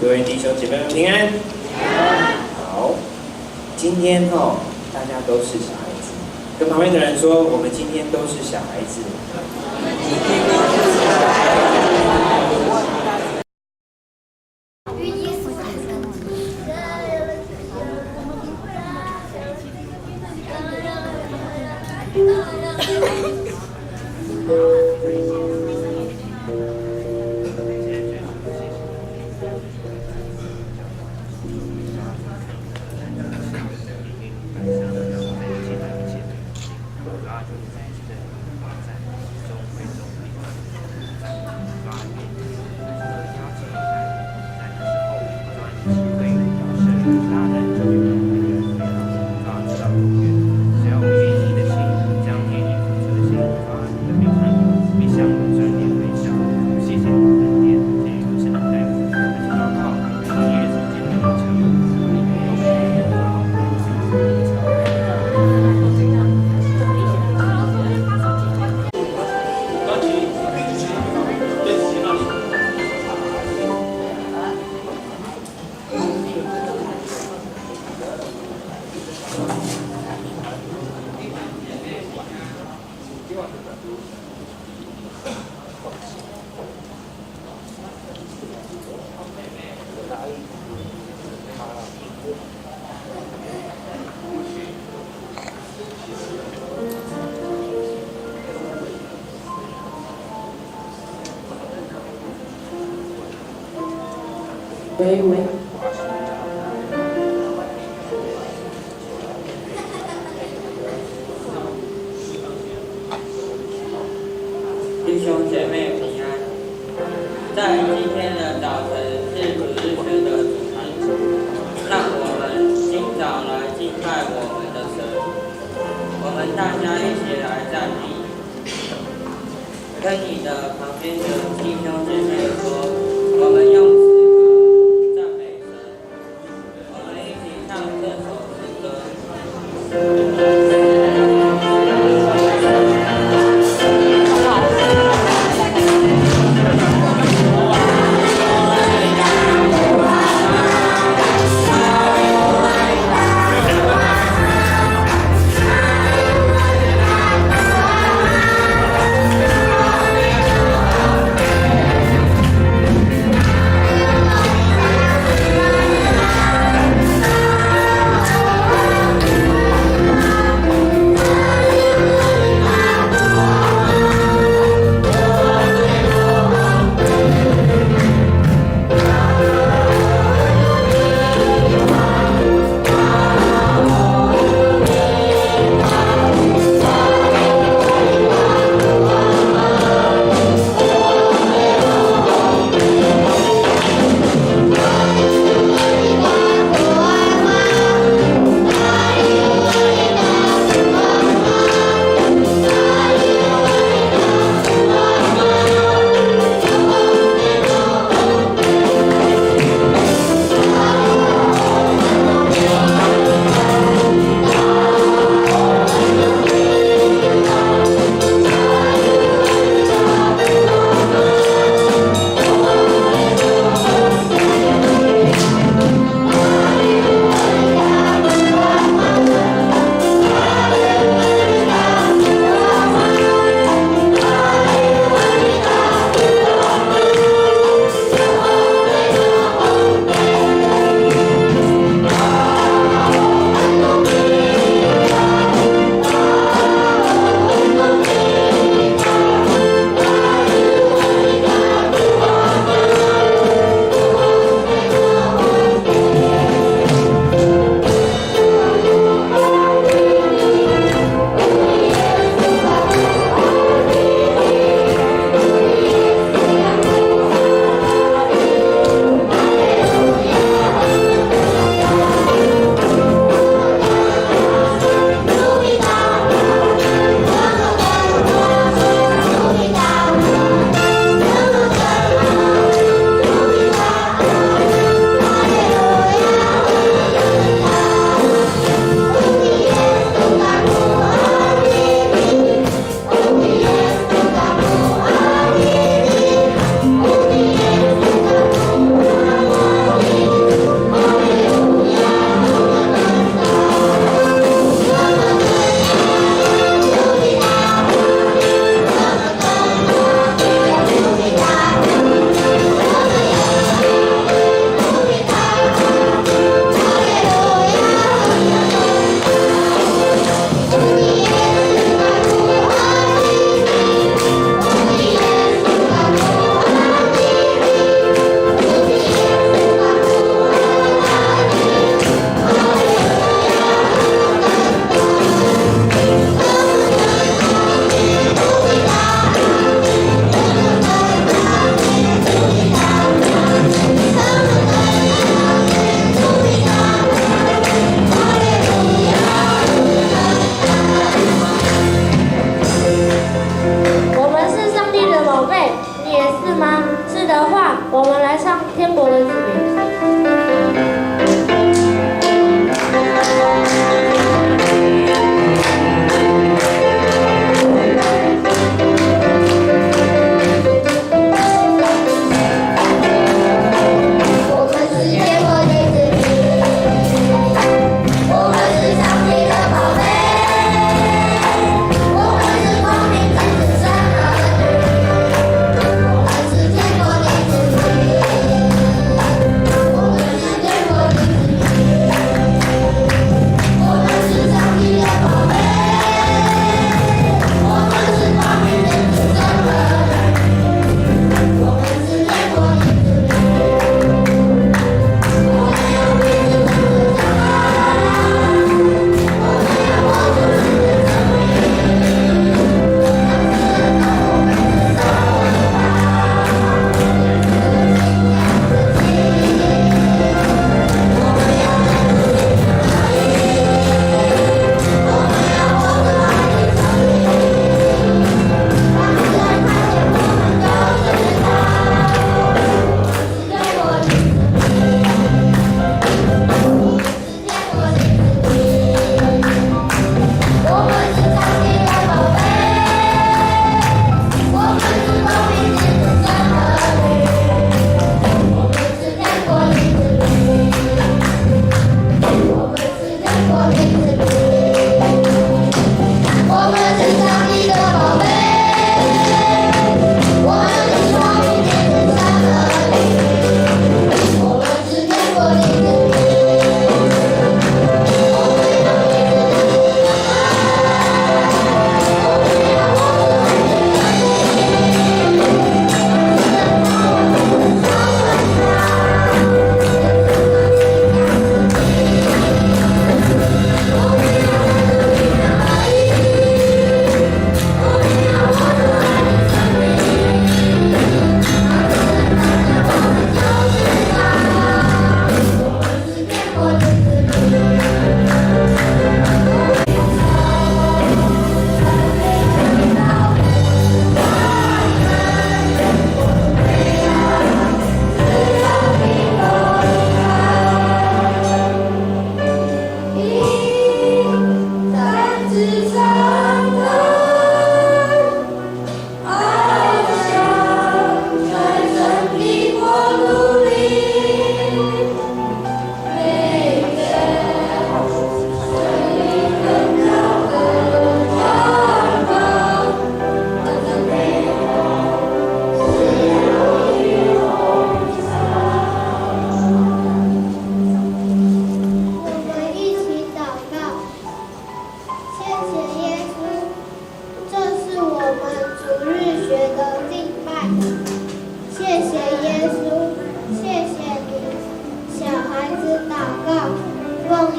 各位弟兄姐妹们平安。好，今天大家都是小孩子，跟旁边的人说，我们今天都是小孩子。喂。弟兄姐妹平安。在今天的早晨是主日学的主题，让我们今早来敬拜我们的神。我们大家一起来站立，跟你的旁边的弟兄姐妹说，我们用诗歌赞美神。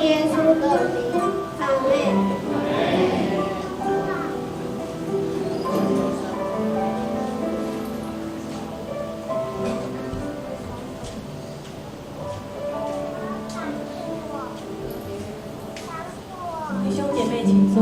耶稣的名，阿门。弟兄姐妹，请坐。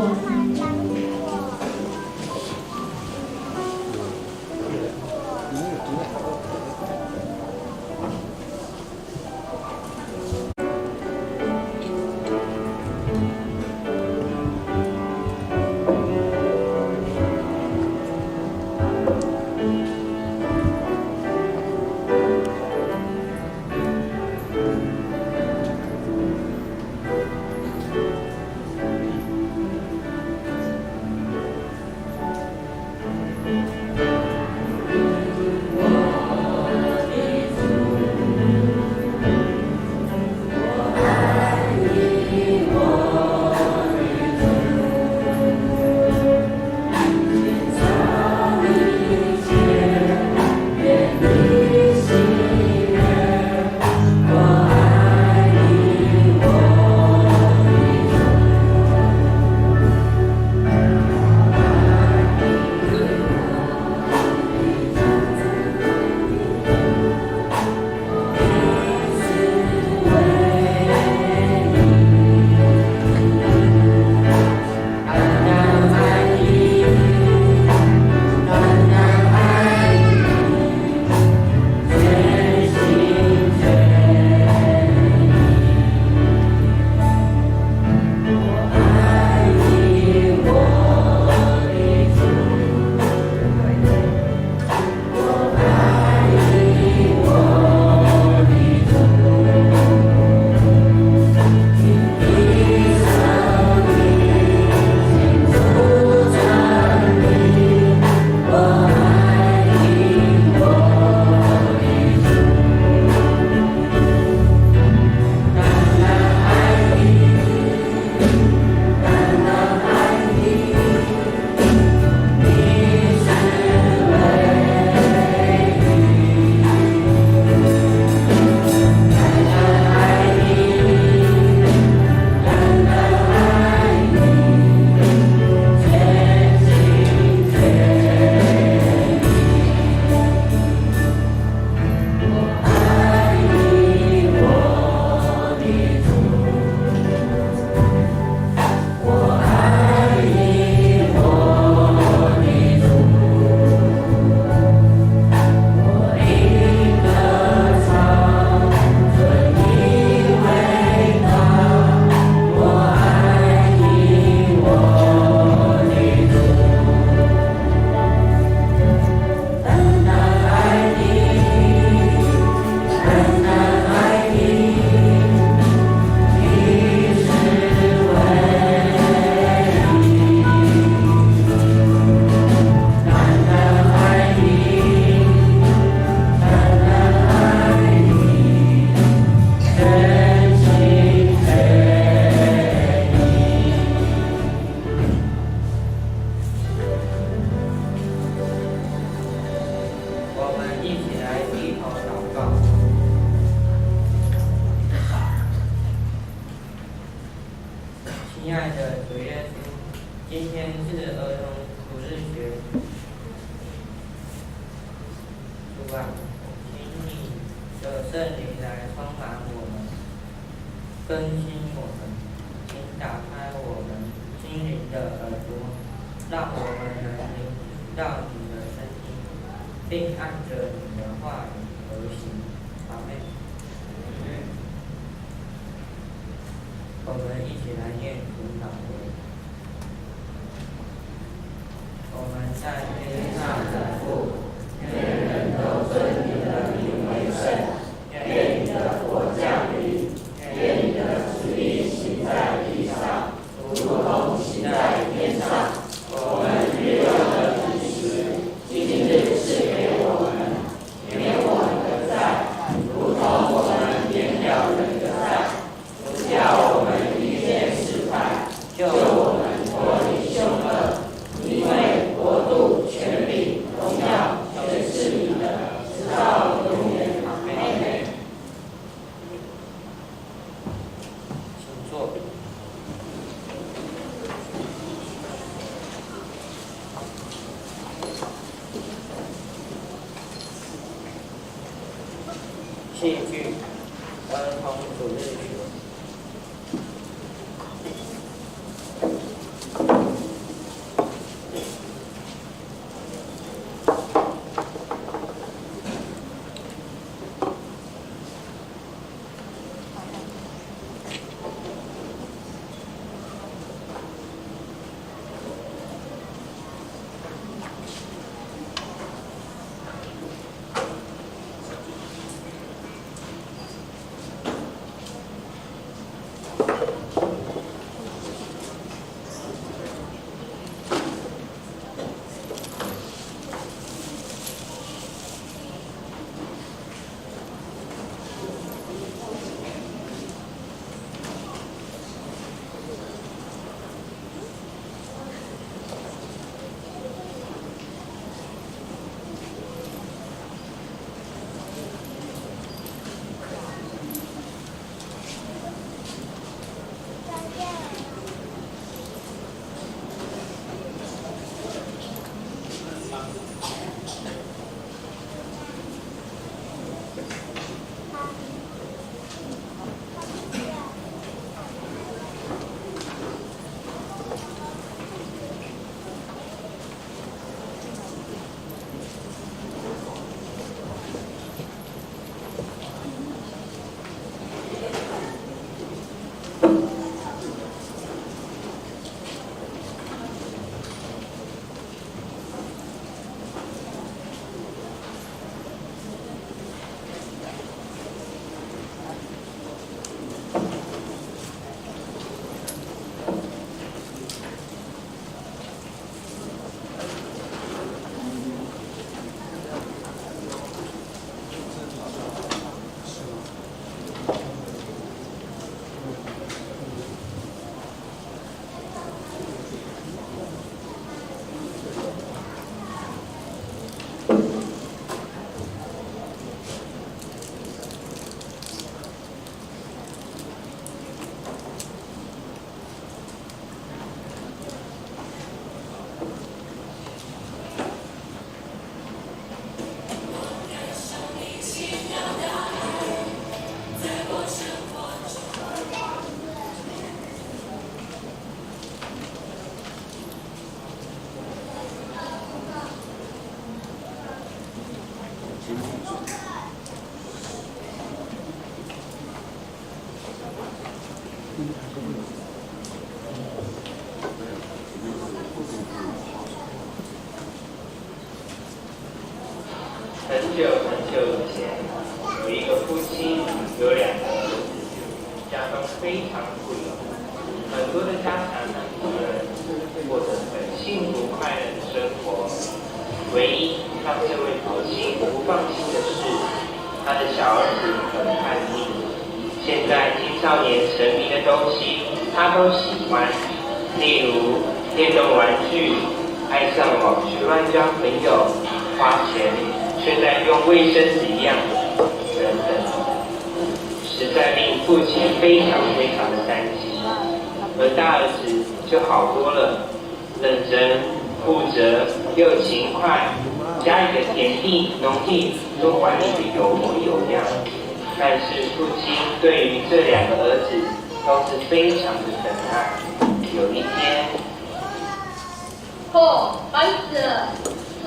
亲爱的主耶稣，今天是儿童主日学，主啊，请你的圣灵来充满我们，更新我们，请打开我们心灵的耳朵，让我们能聆听到你的声音，并按着你的话语而行。阿们。我们一起来念主祷文。我们在天上的父，愿人都尊你的名为圣，愿你的国降临，愿你的旨意行在地上，如同行在天上。我们日用的饮食，今日赐给我们，免我们的债，如同我们免了人的债，不叫我们遇见试探，救我们脱离凶恶。因为国度、权柄、荣耀儿童主日学。很久很久以前，有一个夫妻，有2个儿子，家中非常富有，很多的家产和仆人，过着很幸福快乐的生活。唯一让这位父亲不放心的是，他的小儿子很叛逆，现在青少年沉迷的东西他都喜欢，例如电动玩具，爱上网去乱交朋友，花钱却在用卫生纸一样等等，实在令父亲非常的担心。而大儿子就好多了，认真、负责又勤快，家里的田地、农地都管理得有模有样。但是父亲对于这2个儿子都是非常的疼爱。有一天，烦死了！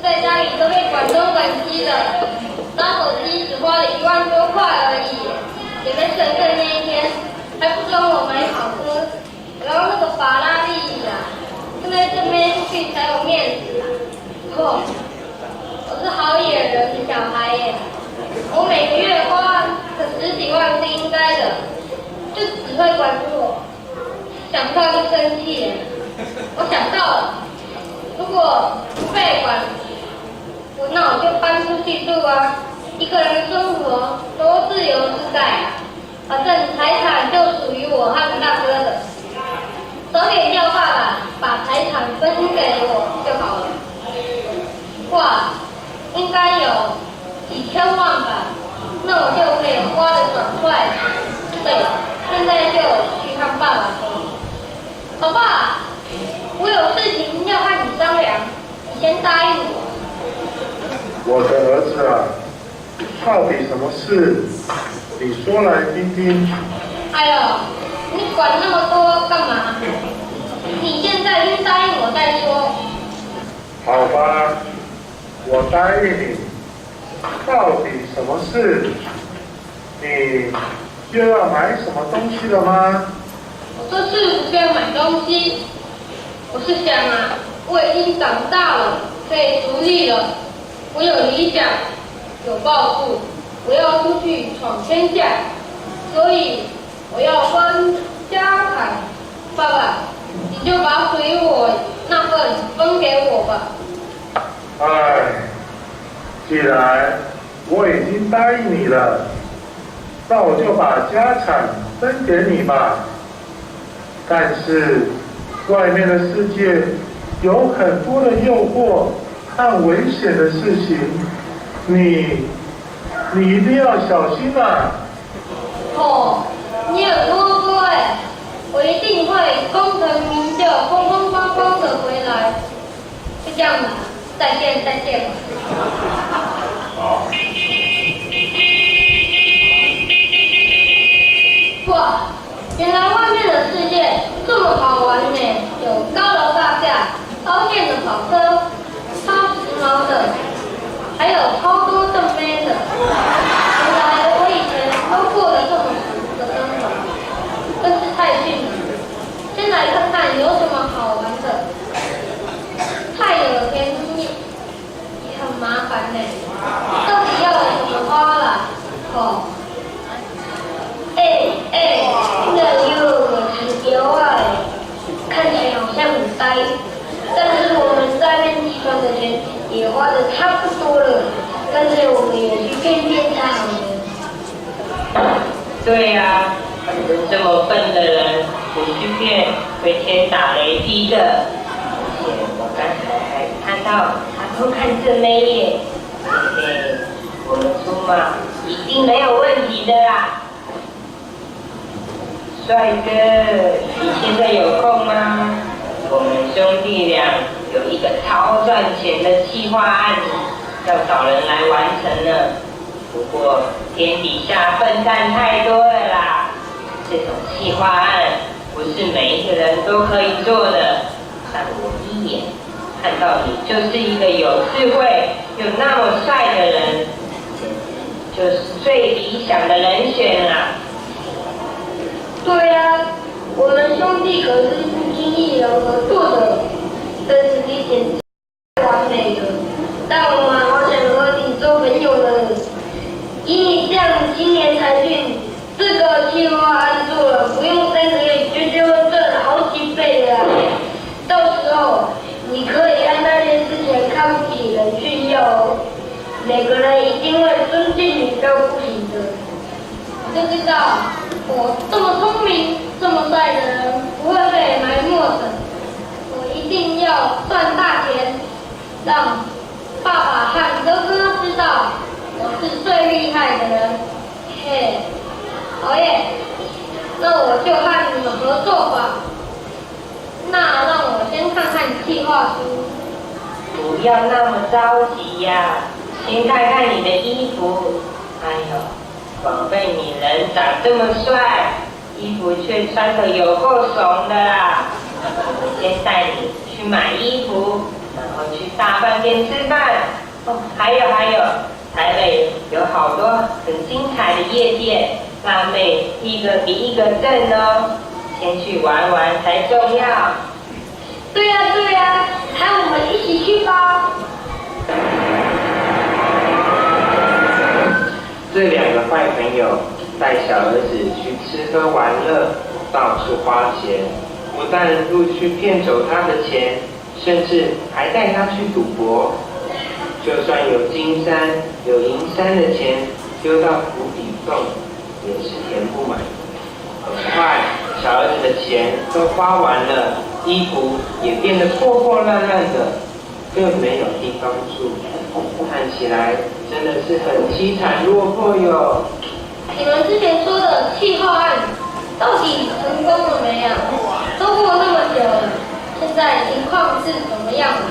在家里都被管东管西的，搭手机只花了1万多块而已。也在生日那一天，还不准我买好车，然后那个法拉利呀，现在这边出去才有面子。我是好野人的小孩耶，我每个月花个10几万是应该的，就只会管我，想到就生气耶。我想到了，如果不被管，那我就搬出去住啊，一个人生活多自由自在啊！反正财产就属于我和大哥的，早点叫爸爸把财产分给我就好了。哇，应该有几千万吧，那我就可以花得爽快。对了，现在就去看爸爸说，老爸，我有事情要和你商量，你先答应我。我的儿子啊，到底什么事？你说来听听。哎呦，你管那么多干嘛？你现在先答应我再说。好吧，我答应你。到底什么事？你又要买什么东西了吗？我这次不是要买东西，我是想啊，我已经长大了，可以独立了，我有理想，有抱负，我要出去闯天下，所以我要分家产。爸爸，你就把属于我那份分给我吧。哎，既然我已经答应你了，那我就把家产分给你吧。但是外面的世界有很多的诱惑和危险的事情，你一定要小心啊！哦，你很啰嗦哎，我一定会功成名就、风风光光的回来。就这样吧，再见再见。好。哇，原来外面的世界这么好玩呢！有高楼大厦、超电的跑车、超时髦的，还有超多正妹的。原来我以前都过得这么苦的生活，真是太逊了。先来看看有什么好玩的。太有钱也很麻烦呢，到底要什么花啦？哦。那里有个指标啊，看起来好像很呆，但是我们在面计算的钱也花的差不多了，干脆我们也去骗骗他好了。对呀，反正这么笨的人，不去骗会天打雷劈的。而且我刚才还看到他偷看正妹耶，嘿嘿，我们出马一定没有问题的啦。帅哥，你现在有空吗？我们兄弟俩有一个超赚钱的企划案，要找人来完成呢。不过天底下笨蛋太多了啦，这种企划案不是每一个人都可以做的。但我一眼看到你就是一个有智慧又那么帅的人，就是最理想的人选啦。对呀，我们兄弟可是不经意人合作的，这是一点完美的。但我们好想和你做朋友呢。以你这样青年才俊，这个计划案做了，不用3个月就会赚好几倍的啦。到时候你可以按那件事情看不起人炫耀哦，每个人一定会尊敬你到不行的。我就知道。我这么聪明、这么帅的人不会被埋没的，我一定要赚大钱，让爸爸和哥哥知道我是最厉害的人。嘿，好耶，那我就和你们合作吧。那让我先看看计划书。不要那么着急呀，先看看你的衣服。哎呦。宝贝，你人长这么帅，衣服却穿得有够怂的啦！我先带你去买衣服，然后去大饭店吃饭。哦，还有，台北有好多很精彩的夜店，辣妹一个比一个正哦，先去玩玩才重要。对呀，喊我们一起去吧。这2个坏朋友带小儿子去吃喝玩乐，到处花钱，不但陆续骗走他的钱，甚至还带他去赌博。就算有金山、有银山的钱丢到湖底洞，也是填不满。很快，小儿子的钱都花完了，衣服也变得破破烂烂的，更没有地方住，看起来真的是很凄惨落魄哟。你们之前说的企划案到底成功了没啊？都过那么久了，现在情况是怎么样啊？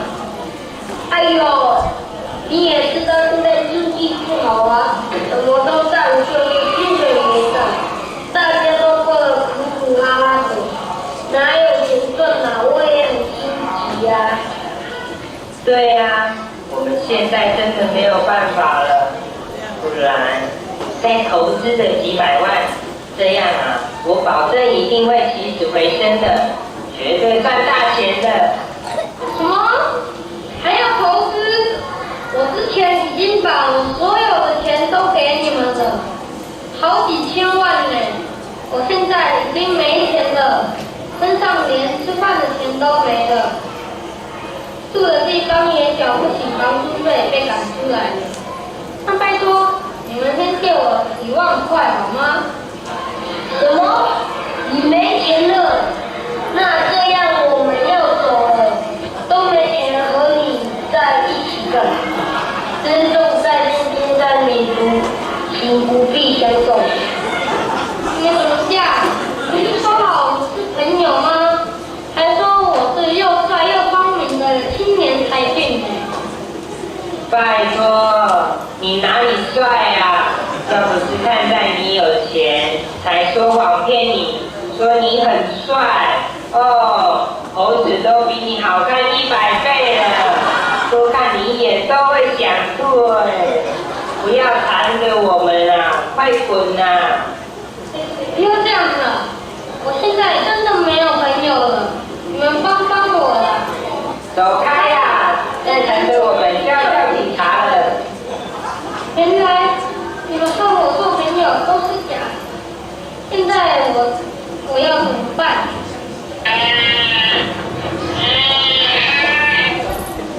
哎呦，你也知道现在经济不好啊，什么都涨，所以薪水也对啊，我们现在真的没有办法了，不然再投资的几百万，这样啊，我保证一定会起死回生的，绝对赚大钱的。什么？还要投资？我之前已经把我所有的钱都给你们了，好几千万呢。我现在已经没钱了，身上连吃饭的钱都没了，住的地方也缴不起房租费，被赶出来了。那拜托，你们先借我1万块好吗？什么？你没钱了？那这样我们要走了，都没钱和你在一起干嘛？尊重在中间在民族，请不必相送。你们怎么这样？不是说好我们是朋友吗？还说我是又帅又聪明的青年才俊呢。拜托，你哪里帅啊？要不是看在你有钱，才说谎骗你，说你很帅哦，猴子都比你好看100倍了，多看你一眼都会想吐哎！不要缠着我们啊，快滚啊！不要这样了，我现在真的没有朋友了，你们帮我啦！走开呀！再缠着我们就要叫警察了。原来你们和我做朋友都是假的，现在我要怎么办？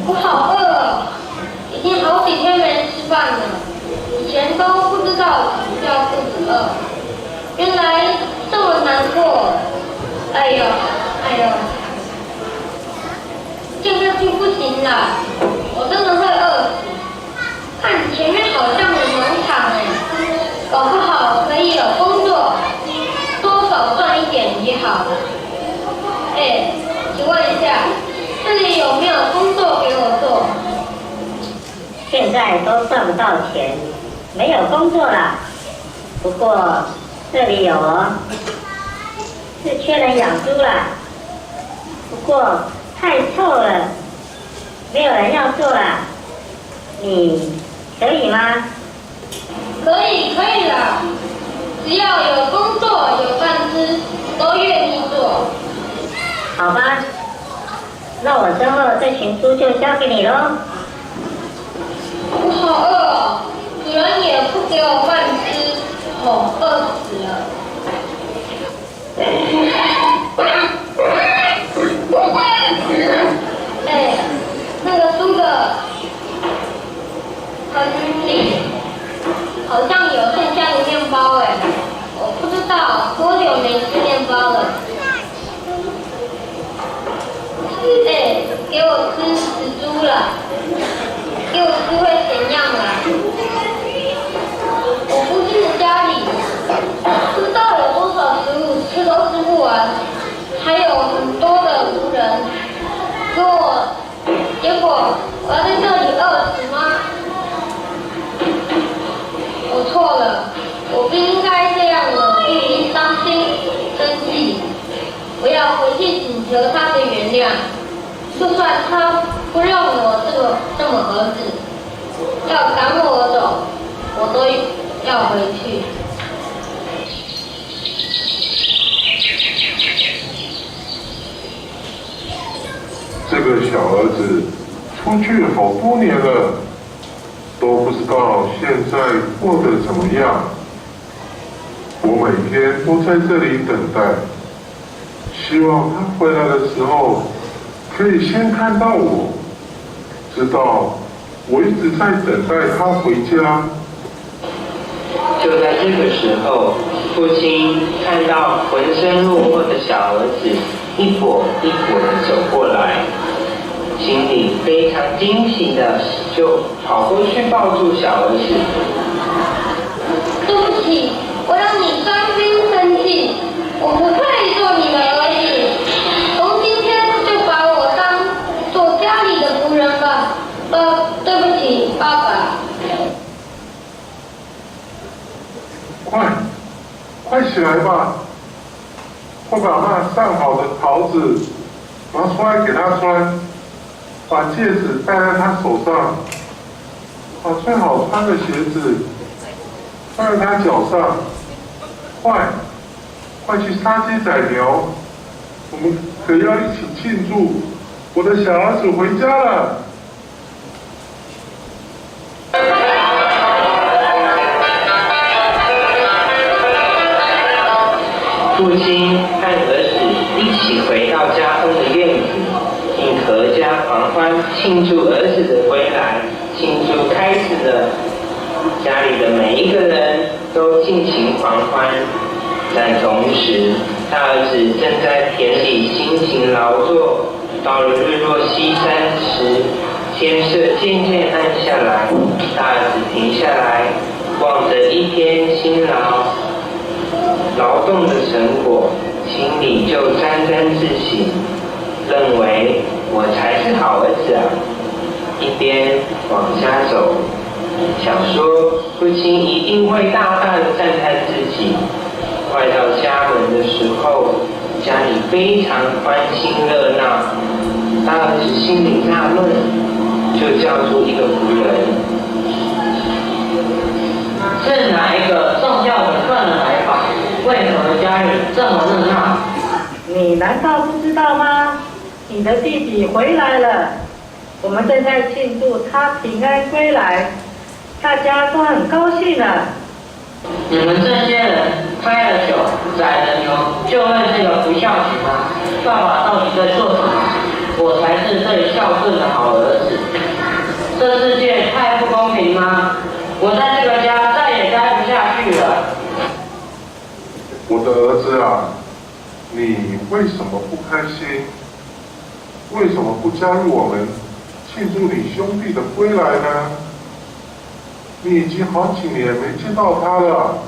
我好饿哦，已经好几天没吃饭了，以前都不知道什么叫肚子饿，原来这么难过。哎呦，这样下去不行啦，我真的会饿死。看前面好像有农场哎，搞不好可以有工作，多少赚一点也好了。哎，请问一下，这里有没有工作给我做？现在都赚不到钱，没有工作啦。不过这里有哦，是缺人养猪啦。不过太臭了，没有人要做啦。你可以吗？可以啦，只要有工作有饭吃，都愿意做。好吧，那我之后这群猪就交给你喽。我好饿哦，主人也不给我饭吃，我饿死了。哎，那个猪的盆里好像有剩下的面包哎，我不知道多久没吃面包了。哎，给我吃死猪了，给我吃会怎样啦？我父亲的家里不知道有多少食物吃都吃不完，还有很多的仆人，结果我要在这里饿死吗？我错了，我不应该这样的，不应伤心生气。我要回去请求他的原谅，就算他不认我这么儿子，要赶我走，我都要回去。这个小儿子出去好多年了，都不知道现在过得怎么样。我每天都在这里等待，希望他回来的时候可以先看到我，知道我一直在等待他回家。就在这个时候，父亲看到浑身落魄的小儿子一跛一跛的走过来，心里非常惊喜的就跑过去抱住小儿子。对不起，我让你伤心生气，我不配做你的儿子。从今天就把我当做家里的仆人吧。对不起，爸爸。快起来吧！快把那上好的袍子拿出来给他穿，把戒指戴在他手上，把最好穿的鞋子穿在他脚上，快去杀鸡宰牛，我们可要一起庆祝我的小儿子回家了。父亲和儿子一起回到家中的院子，并阖家狂欢，庆祝儿子的归来，庆祝开始了。家里的每一个人都尽情狂欢，但同时，大儿子正在田里辛勤劳作。到了日落西山时，天色渐渐暗下来，大儿子停下来，望着一天辛劳动的成果，心里就沾沾自喜，认为我才是好儿子啊！一边往家走，想说父亲一定会大大的赞叹自己。快到家门的时候，家里非常欢欣热闹。大儿子心里纳闷，就叫出一个仆人：“是哪一个重要的客人来访？为何家里这么热闹？”你难道不知道吗？你的弟弟回来了，我们正在庆祝他平安归来，大家都很高兴呢。你们这些人开了酒，宰了牛，就为这个不孝子吗？爸爸到底在做什么？我才是最孝顺的好儿子。这世界太不公平吗？我在这个家再也待不下去了。我的儿子啊，你为什么不开心？为什么不加入我们庆祝你兄弟的归来呢？你已经好几年没见到他了。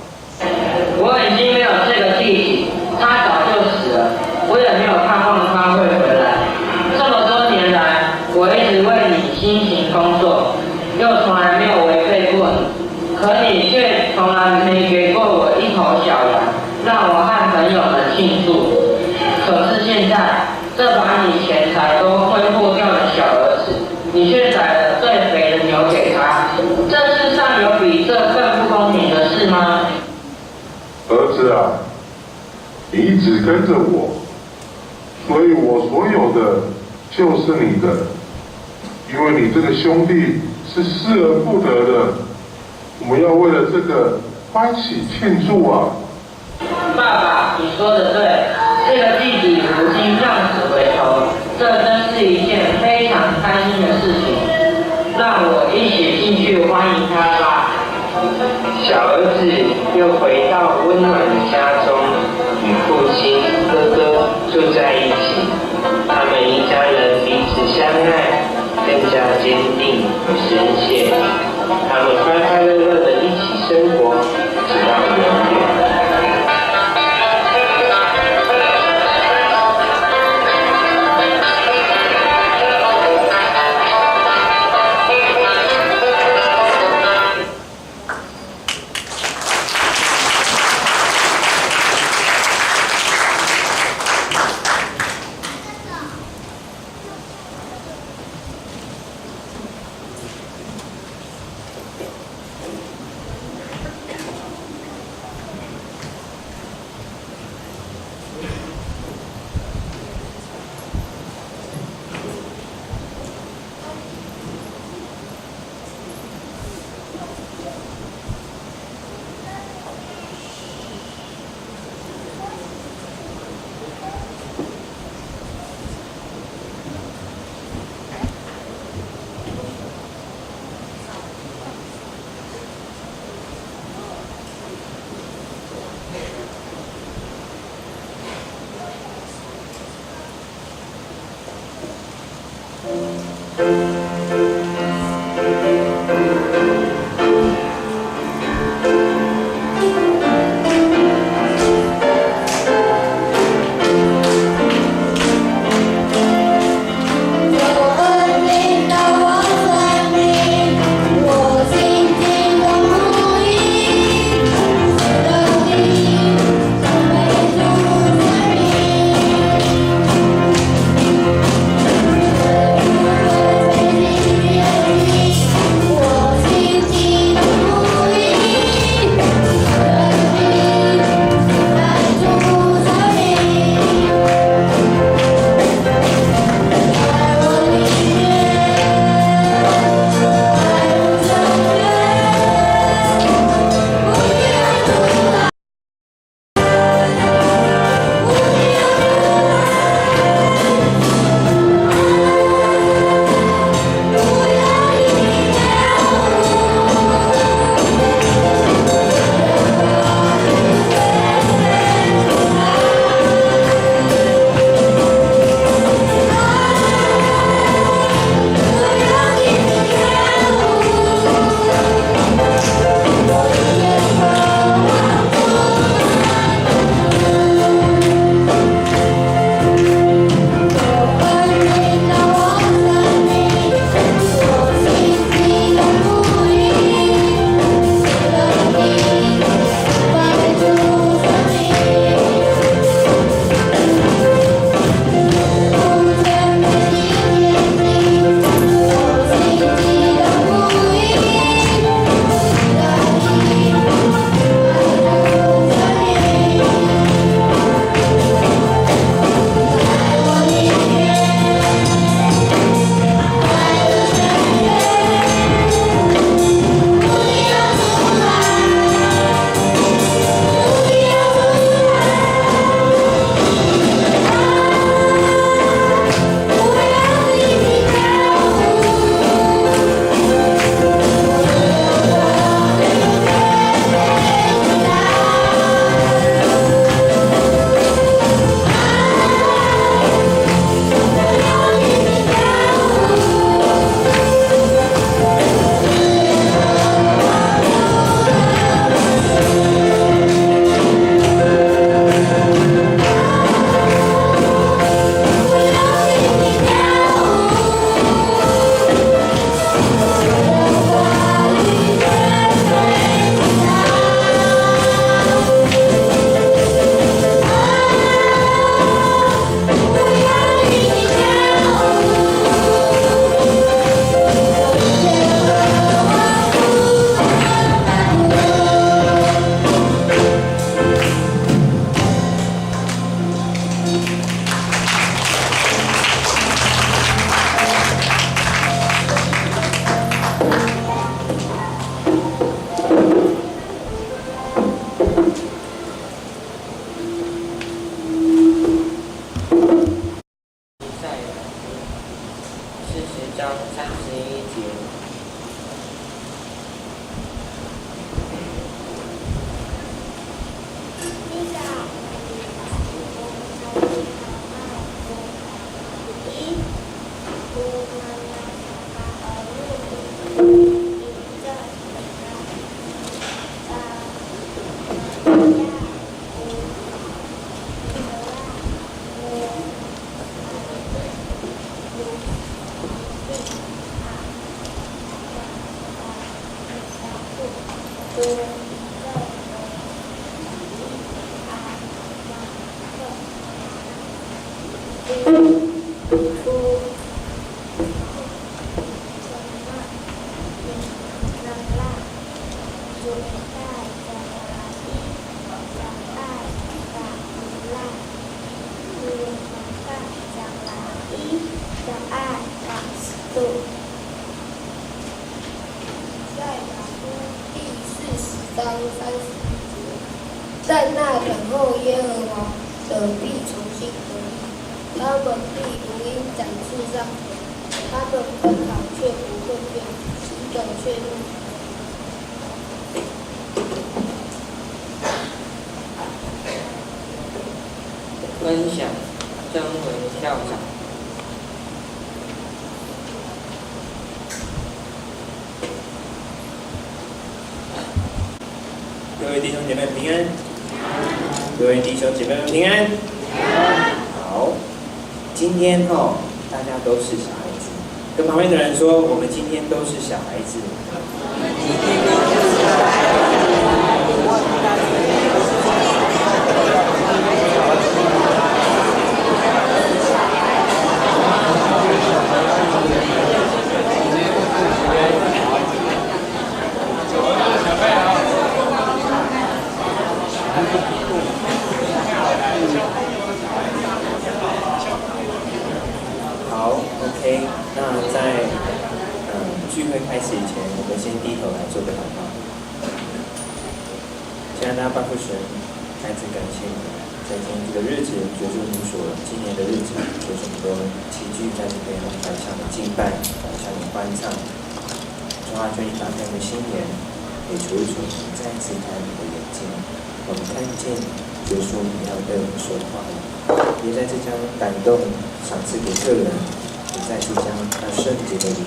我已经没有这个弟弟，他早就死了，我也没有盼望他会回来。这么多年来，我一直为你辛勤工作，又从来没有违背过你，可你却从来没给过我一头小羊，让我和朋友们庆祝。可是现在，这把你钱财都挥霍掉的小儿子，你却宰了最肥的牛给他，这世上有比这更不公平的事吗？儿子啊，你一直跟着我，所以我所有的就是你的，因为你这个兄弟是失而复得的，我们要为了这个欢喜庆祝啊！爸爸，你说的对，这个弟弟如今浪子回头，这真是一件非常开心的事情，让我一起进去欢迎他吧。小儿子又回到温暖的家中，与父亲、哥哥住在一起。他们一家人彼此相爱，更加坚定与深切。他们快快乐乐的一起生活，直到永远。在那等候耶和华的必重新得力，他们必如鹰展翅上腾，他们奔跑却不会倦，行走却不分享征文校长。各位弟兄姐妹平安，各位弟兄姐妹们平安。好，今天大家都是小孩子，跟旁边的人说，我们今天都是小孩子。好 ，OK， 那在聚会开始以前，我们先低头来做个祷告。亲爱的爸父神，再次感谢你，在今天这个日子，求主你所纪念的日子，求主你都齐聚在这边来向你敬拜，来向你欢唱。主啊，求你打开我们心眼，也求主你再次开我们的眼睛，我们看见耶稣你要对我们说话，也在这将感动赏赐给个人，也再次将那圣洁的灵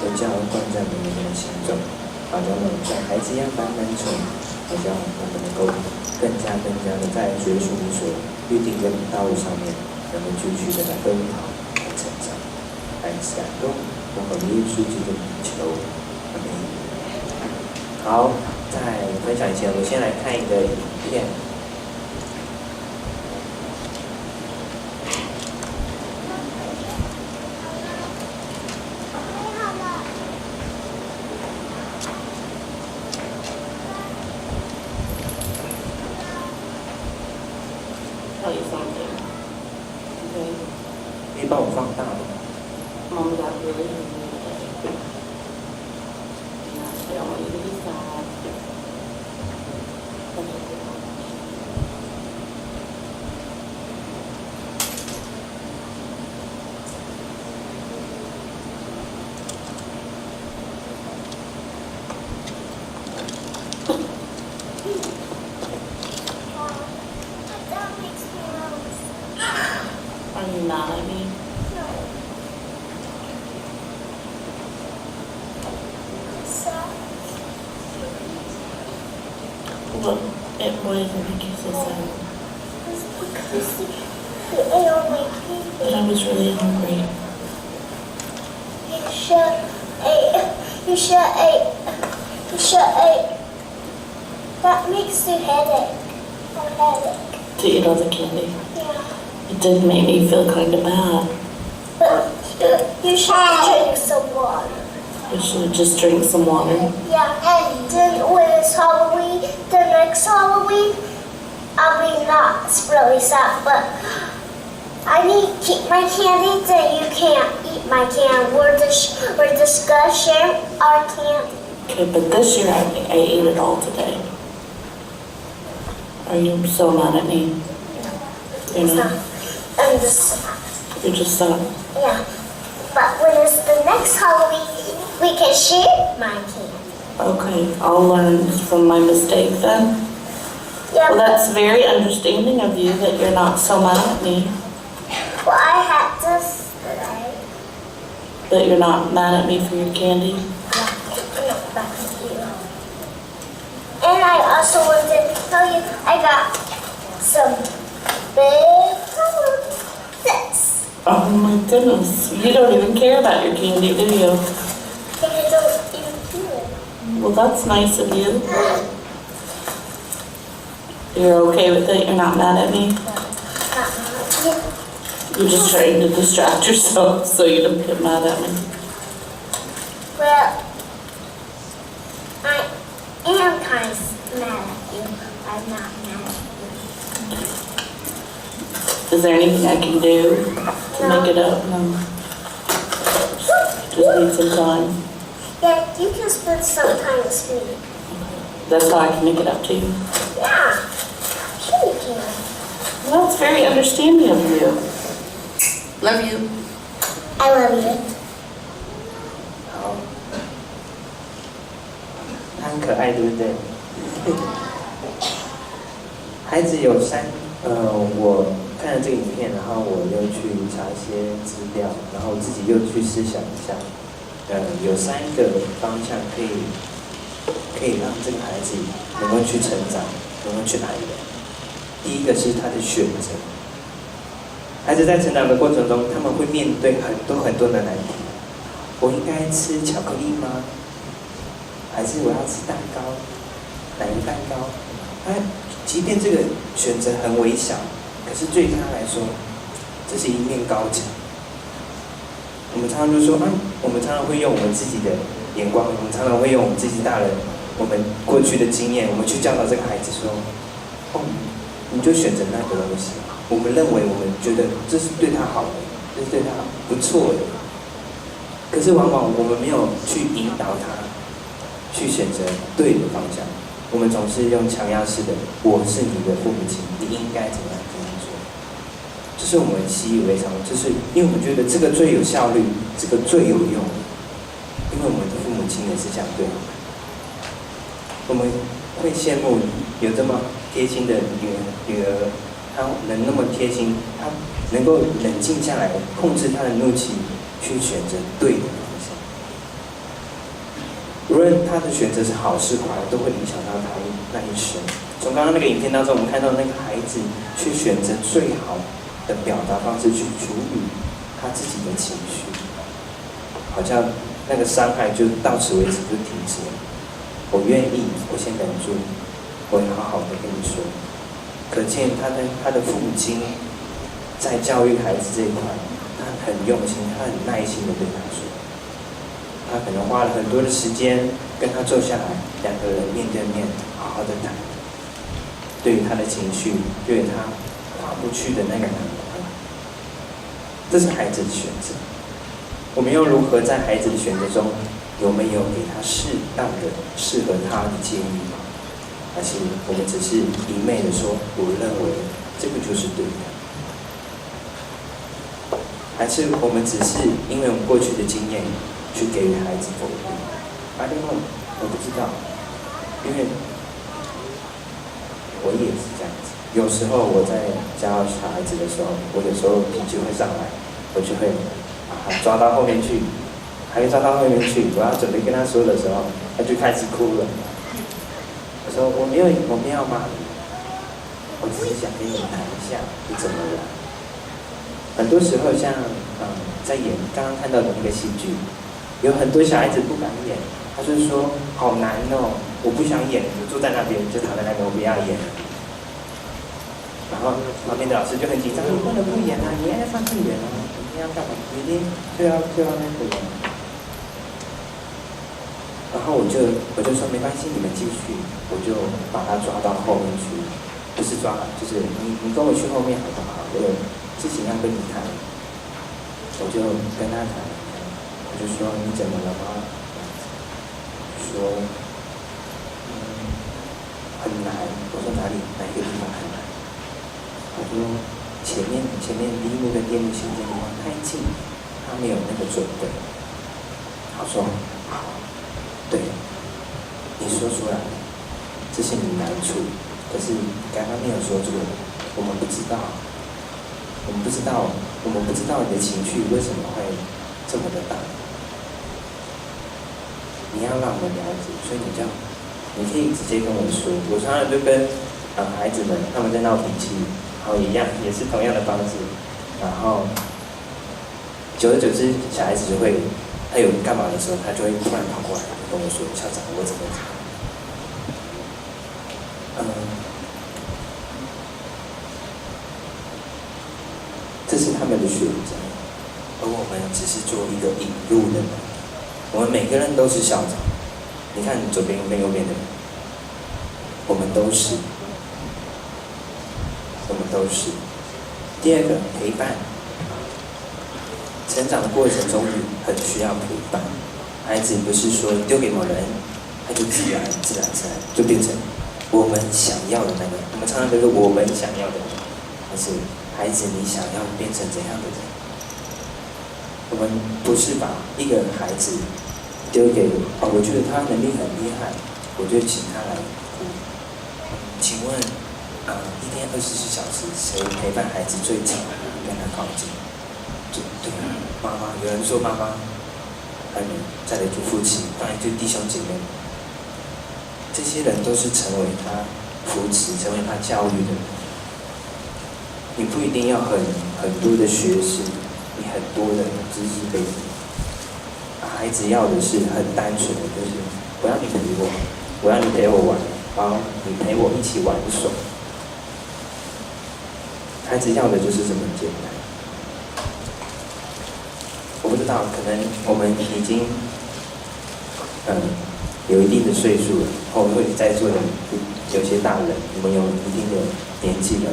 都将灌在我们的心中，好让我们像孩子一样单纯，好让我们能够更加的在耶稣你所预定的道路上面，能够继续的来奔跑、来成长、来感动，我和耶稣基督求，阿门。好，在分享以前，我们先来看一个影片。tell you something. Okay? 可以帮我放大吗？ Mom got really angry today. And I said, I want you to be sad. But I did not. Are you mad at me? What does it make you so sad? But I was really hungry. You should eat. That makes you headache. To eat all the candy. Yeah. It did make me feel kind of bad. But you should drink some water. I should just drink some water. Yeah, and then when it's Halloween, the next Halloween, I'll be not really sad, but I need to keep my candy, then you can't eat my candy. We're just gonna share our candy. Okay, but this year I ate it all today. Are you so mad at me? You're So, not? I'm just, You're just sad. yeah. But when it's the next Halloween, we can share my candy. Okay, I'll learn from my mistake then. Yeah, Well, that's very understanding of you that you're not so mad at me. well, I had this today. That you're not mad at me for your candy. Yeah, back to you. And I also wanted to tell you, I got some big this. Oh my goodness, you don't even care about your candy, do you? And I don't even do it. Well, that's nice of you. You're okay with it? You're not mad at me? I'm just trying to distract yourself so you don't get mad at me. Well, I am kind of mad at you. I'm not mad at you. Is there anything I can do to make it up? No. Just need some time. Yeah, you can spend some time with me. That's how I can make it up to you. Yeah, sure you can. Well, it's very understanding of you. Love you. I love you. 好，他很可爱，对不对？孩子有我看了这个影片，然后我又去查一些资料，然后自己又去思想一下，有3个方向可以让这个孩子能够去成长，能够去爱的。第一个是他的选择，孩子在成长的过程中，他们会面对很多的难题。我应该吃巧克力吗？还是我要吃蛋糕？奶油蛋糕？即便这个选择很微小，可是对他来说，这是一面高墙。我们常常就说我们常常会用我们自己的眼光，我们常常会用我们自己大人，我们过去的经验，我们去教导这个孩子说，你就选择那个东西。我们认为，我们觉得这是对他好的，这是对他不错的。可是往往我们没有去引导他，去选择对的方向。我们总是用强压式的，我是你的父母亲，你应该怎么样做。这是我们习以为常，就是因为我们觉得这个最有效率，这个最有用，因为我们的父母亲也是这样对我们。我们会羡慕有这么贴心的女儿，她能那么贴心，她能够冷静下来，控制她的怒气，去选择对的方向。无论她的选择是好是坏，都会影响到她那一生。从刚刚那个影片当中，我们看到那个孩子去选择最好的表达方式去处理他自己的情绪，好像那个伤害就到此为止就停止了。我愿意，我先忍住，我会好好的跟你说。可见他的父母亲在教育孩子这一块，他很用心，他很耐心的对他说。他可能花了很多的时间跟他坐下来，两个人面对面好好的谈，对于他的情绪，对于他跨不去的那个难关，这是孩子的选择。我们又如何在孩子的选择中，有没有给他适当的、适合他的建议吗？还是我们只是一昧的说，我认为这个就是对的？还是我们只是因为我们过去的经验，去给予孩子否定？I don't know，我不知道，因为我也是这样子。有时候我在教小孩子的时候，我有时候脾气会上来，我就会把他抓到后面去，还没抓到后面去，我要准备跟他说的时候，他就开始哭了。我说我没有要骂你，我只是想跟你谈一下你怎么了。很多时候像在演刚刚看到的那个戏剧，有很多小孩子不敢演，他就说好难哦，我不想演，我坐在那边就躺在那边，我不要演。然后旁边的老师就很紧张，你不能不演啊，你应该上去演啊，你要干嘛？你一定就要那个演。然后我就说没关系，你们继续，我就把他抓到后面去，不是抓，就是你跟我去后面好不好？我有事情要跟你谈，我就跟他谈，我就说你怎么了吗？说很难，我说哪一个地方很难？他说前面第一幕跟第二幕衔接的地方太近，他没有那个准备。他说好，对，你说出来，这是你难处，可是刚刚没有说出来，我们不知道你的情绪为什么会这么的大。你要让我们了解，所以你可以直接跟我说。我常常就跟孩子们他们在闹脾气，然后一样也是同样的方式，然后久而久之，小孩子就会他有干嘛的时候，他就会突然跑过来跟我说：“校长，我怎么样？”这是他们的选择，而我们只是做一个引路的人。我们每个人都是校长，你看左边、右边的人，我们都是。第二个，陪伴。成长的过程中很需要陪伴，孩子不是说丢给某人，他就自然就变成我们想要的那个。我们常常都是我们想要的，但是孩子你想要变成怎样的人？我们不是把一个孩子丢给我觉得他能力很厉害，我就请他来读。请问一天24小时，谁陪伴孩子最近跟他靠近？对，妈妈。有人说妈妈，还有再来就父亲，当然就弟兄姐妹。这些人都是成为他扶持、成为他教育的人。你不一定要很多的学识，你很多的知识背景。孩子要的是很单纯的，就是我要你陪我，我要你陪我玩，好，你陪我一起玩耍。孩子要的就是这么简单。我不知道，可能我们已经有一定的岁数了，或者在座的有些大人，你们有一定的年纪了，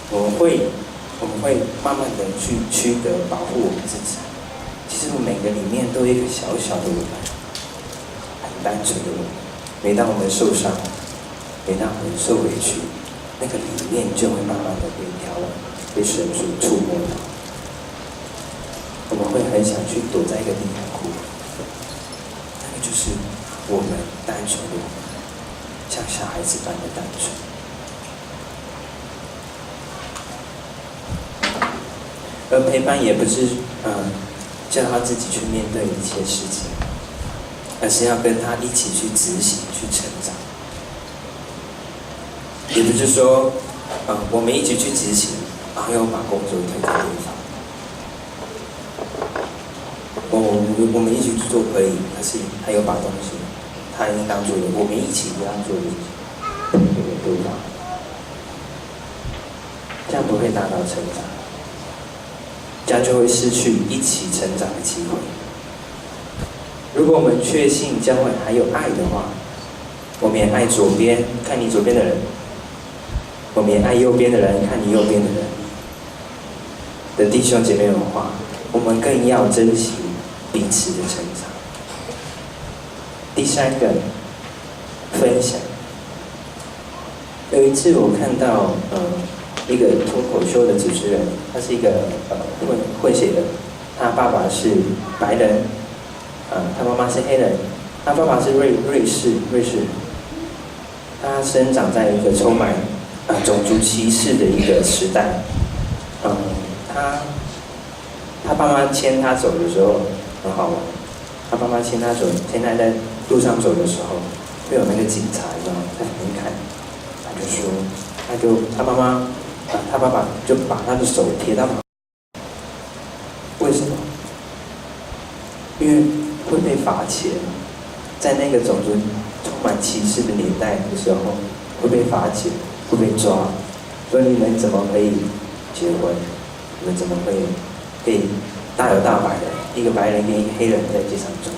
我们会慢慢的去区隔保护我们自己。其实我们每个里面都有一个小小的我们，很单纯的我们。每当我们受伤，每当我们受委屈，那个里面就会慢慢的被挑了，被神所触摸到。我们会很想去躲在一个地方哭，那个就是我们单纯的我们，像小孩子般的单纯。而陪伴也不是叫他自己去面对一切事情，而是要跟他一起去执行、去成长。也不是说我们一起去执行，然后又把工作推给对方。我们一起去做可以，可是他又把东西他应当做的，我们一起这样做的推给对方，这样不会达到成长，这样就会失去一起成长的机会。如果我们确信教会还有爱的话，我们也爱左边，看你左边的人；我们也爱右边的人，看你右边的人的弟兄姐妹的话，我们更要珍惜彼此的成长。第三个，分享。有一次我看到一个脱口秀的主持人，他是一个混血的，他爸爸是白人，他妈妈是黑人，他爸爸是瑞士人，他生长在一个充满种族歧视的一个时代，他爸妈牵他走的时候很好玩，他爸妈牵他在路上走的时候，会有那个警察在旁边看，他爸爸就把他的手贴到旁边，为什么？因为会被罚钱，在那个种族充满歧视的年代的时候，会被罚钱，会被抓，所以你们怎么可以结婚？你们怎么可以大摇大摆的一个白人跟一个黑人在街上走？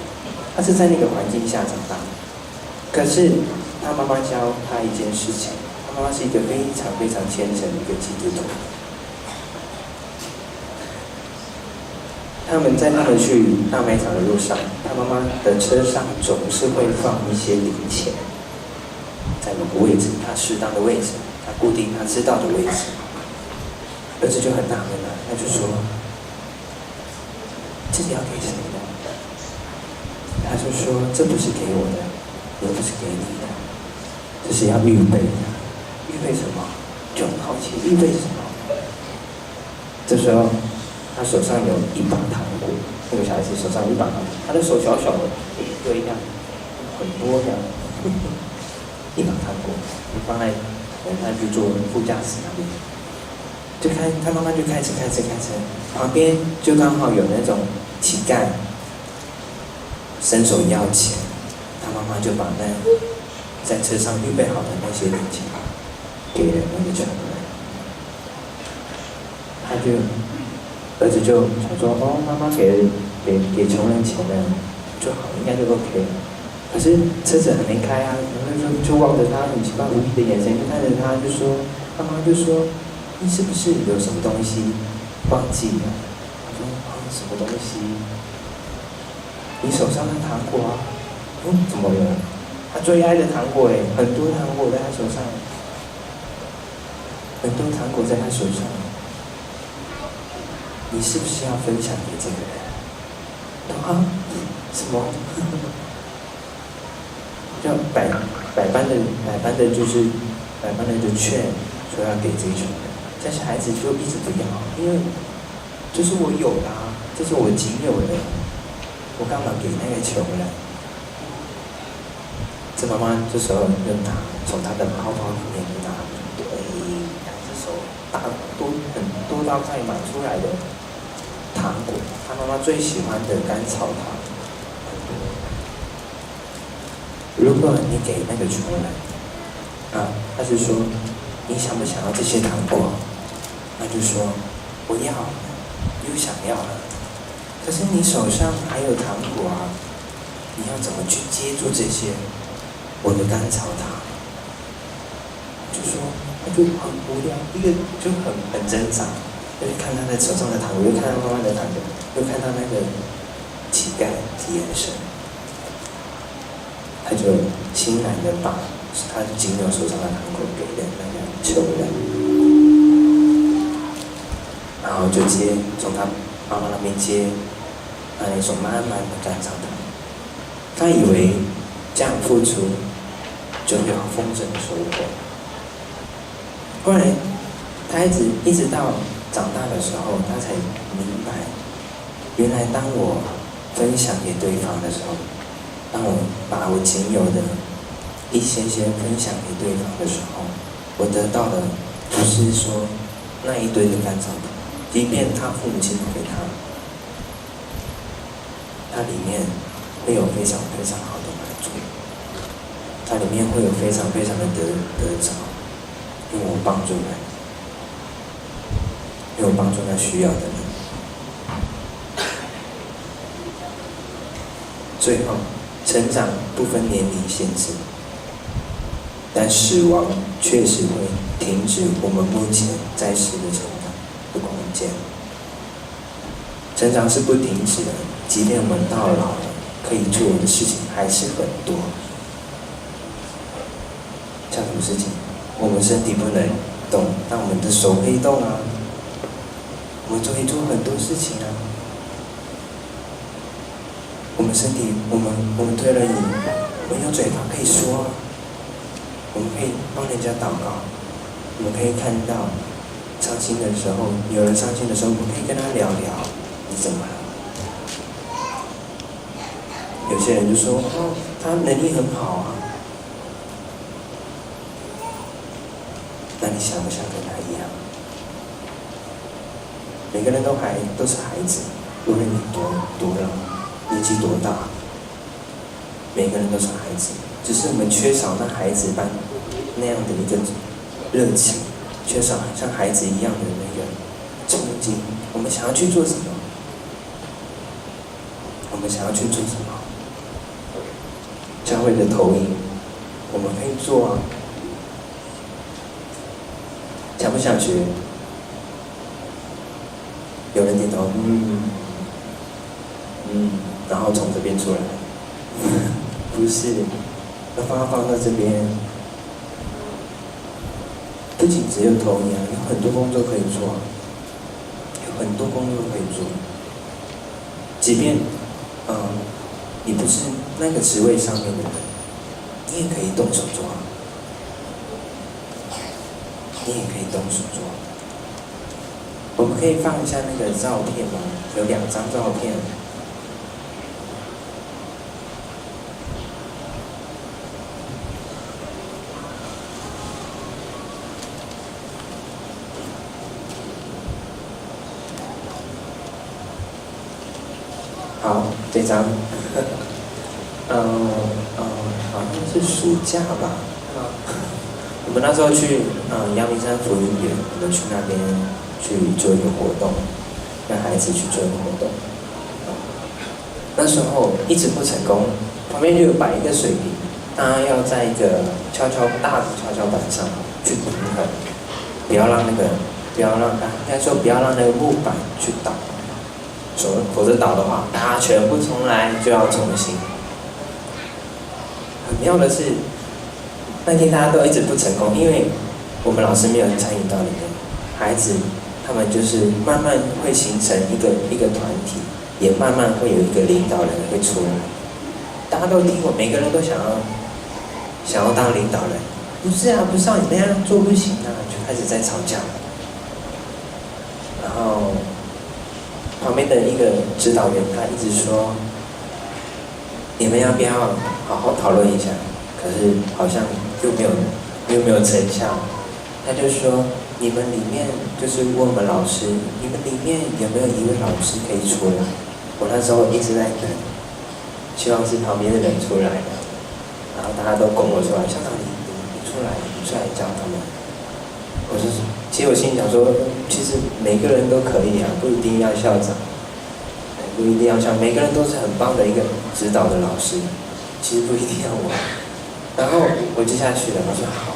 他是在那个环境下长大，可是他妈妈教他一件事情，他妈妈是一个非常非常虔诚的一个基督徒。他们去大卖场的路上，他妈妈的车上总是会放一些零钱，在某个位置，他适当的位置，他固定他知道的位置。儿子就很纳闷了，他就说：“这个要给谁的？”他就说：“这不是给我的，也不是给你的，这是要预备的。预备什么？”就很好奇，预备什么？这时候，他手上有一把糖果，那个小孩子手上有一把糖果，他的手小小的，一堆这样，很多这样，一把糖果，就放在他去坐副驾驶那边。他妈妈就开车，旁边就刚好有那种乞丐伸手要钱，他妈妈就把那在车上预备好的那些零钱给了那个穷人。儿子就想说，哦，妈妈给穷人钱了就好，应该就 OK 了。可是车子还没开啊，然后就望着他很奇怪无比的眼神，就看着他，就说，妈妈就说，你是不是有什么东西忘记了？他说，什么东西？你手上的糖果啊？怎么了？他最爱的糖果哎，很多糖果在他手上，很多糖果在他手上。你是不是要分享给这个人？啊？什么？就百般的就劝说要给这群人，但是孩子就一直不要，因为这是我有的啊，这是我仅有的，我干嘛给那个穷人？这妈妈这时候就从她的包包里面拿两只手很多大块买出来的糖果，她妈妈最喜欢的甘草糖。如果你给那个穷人，他是说你想不想要这些糖果？那就说我要，又想要了。可是你手上还有糖果啊，你要怎么去接住这些？我的甘草糖，就说他就很无聊，一个就很挣扎，又看他的手上的糖果，又看他妈妈的糖果，又看到那个乞丐的眼神，他就欣然的把他仅有手上的糖果给了那个穷人，然后就从他妈妈那边接那种慢慢的甘草糖，他以为这样付出就有丰盛的收获。后来他一直到长大的时候，他才明白，原来当我分享给对方的时候，当我把我仅有的一些分享给对方的时候，我得到的不是说那一堆的甘草糖，即便他父母亲给他，它里面会有非常非常好的满足，它里面会有非常非常的得着，因为我帮助人，因为我帮助那需要的人。最后，成长不分年龄限制，但死亡确实会停止我们目前在世的成长的空间。成长是不停止的，即便我们到老了，可以做的事情还是很多。像什么事情？我们身体不能动，但我们的手可以动啊。我们就可以做很多事情啊。我们身体，我们推了椅，我们有嘴巴可以说啊。我们可以帮人家祷告，我们可以看到伤心的时候，有人伤心的时候，我们可以跟他聊聊，你怎么了？有些人就说，哦，他能力很好啊。那你想不想跟他一样？每个人都是孩子，无论你多老，年纪多大，每个人都是孩子，只是我们缺少那孩子般那样的一个热情，缺少像孩子一样的那个冲劲。我们想要去做什么？我们想要去做什么？教会的投影，我们可以做啊。想不想学？有人点头，然后从这边出来，不是，要放到这边。不仅只有投影啊，有很多工作可以做，有很多工作可以做。即便你不是那个职位上面的人，你也可以动手做啊。你也可以动手做。我们可以放一下那个照片吗？有2张照片。好，这张，好像是暑假吧。我们那时候去阳明山福音园，我们去那边去做一个活动，让孩子去做一个活动。那时候一直不成功，旁边就有摆一个水瓶，大家要在一个大的跷跷板上去平衡，不要让那个木板去倒，否则倒的话，大家全部重来就要重新。很妙的是，那天大家都一直不成功，因为我们老师没有参与到里面，孩子他们就是慢慢会形成一个团体，也慢慢会有一个领导人会出来。大家都听过，每个人都想要当领导人，不是啊，不是你那样做不行啊，就开始在吵架。然后旁边的一个指导员他一直说，你们要不要好好讨论一下？可是好像又没有成效。他就说，你们里面就是问我们老师，你们里面有没有一位老师可以出来？我那时候一直在等，希望是旁边的人出来的。然后大家都拱我出来，校长你出来教他们。其实我心里想说，其实每个人都可以啊，不一定要校长，不一定要校长，每个人都是很棒的一个指导的老师，其实不一定要我。然后我就下去了，我说好，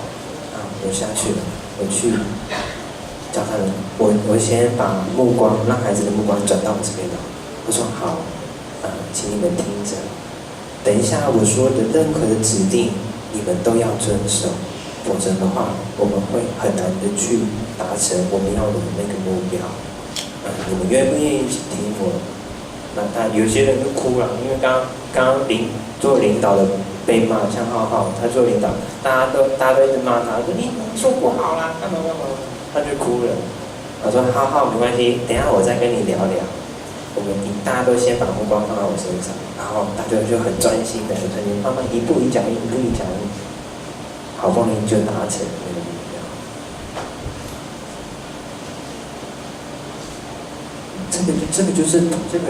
我下去了，我去教他们，我先把目光让孩子的目光转到我这边来。我说好，请你们听着，等一下我说的任何的指令，你们都要遵守。否则的话，我们会很难的去达成我们要的那个目标。你们愿不愿意听我？那有些人就哭了，因为刚刚做领导的被骂，像浩浩他做领导，大家都一直骂他，说你做不好啦，干嘛，他就哭了。我说浩浩没关系，等一下我再跟你聊聊。大家都先把目光放在我身上，然后大家就很专心的，慢慢一步一脚印，好不容易就达成那个目标。这个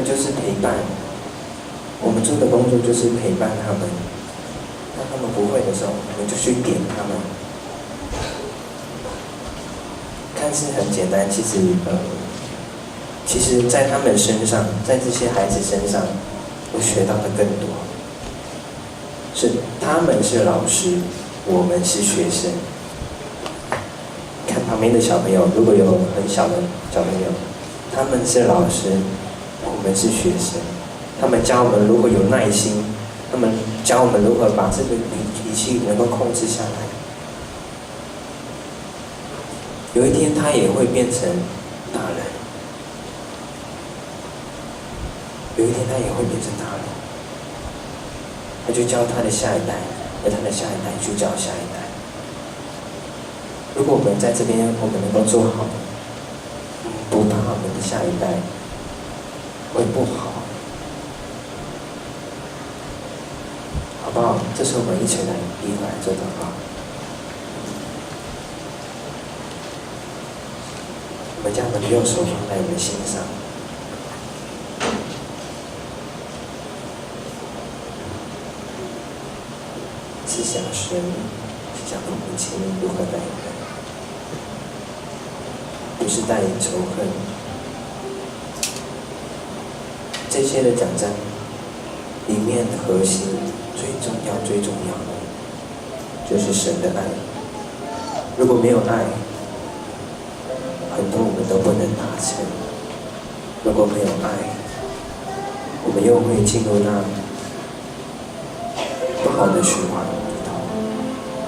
就是陪伴。我们做的工作就是陪伴他们。当他们不会的时候，我们就去点他们。看似很简单，其实在他们身上，在这些孩子身上，我学到的更多。是他们是老师。我们是学生，看旁边的小朋友，如果有很小的小朋友，他们是老师，我们是学生。他们教我们如何有耐心，他们教我们如何把这个脾气能够控制下来。有一天他也会变成大人，有一天他也会变成大人，他就教他的下一代。而他的下一代去教下一代。如果我们在这边，我们能够做好，不怕我们的下一代会不好，好不好？这是我们一起来做祷告。我们将我们的右手放在我们的心上。是想神，是想父母亲如何待人，不是带仇恨。这些的讲章里面核心最重要的，就是神的爱。如果没有爱，很多我们都不能达成。如果没有爱，我们又会进入那不好的循环。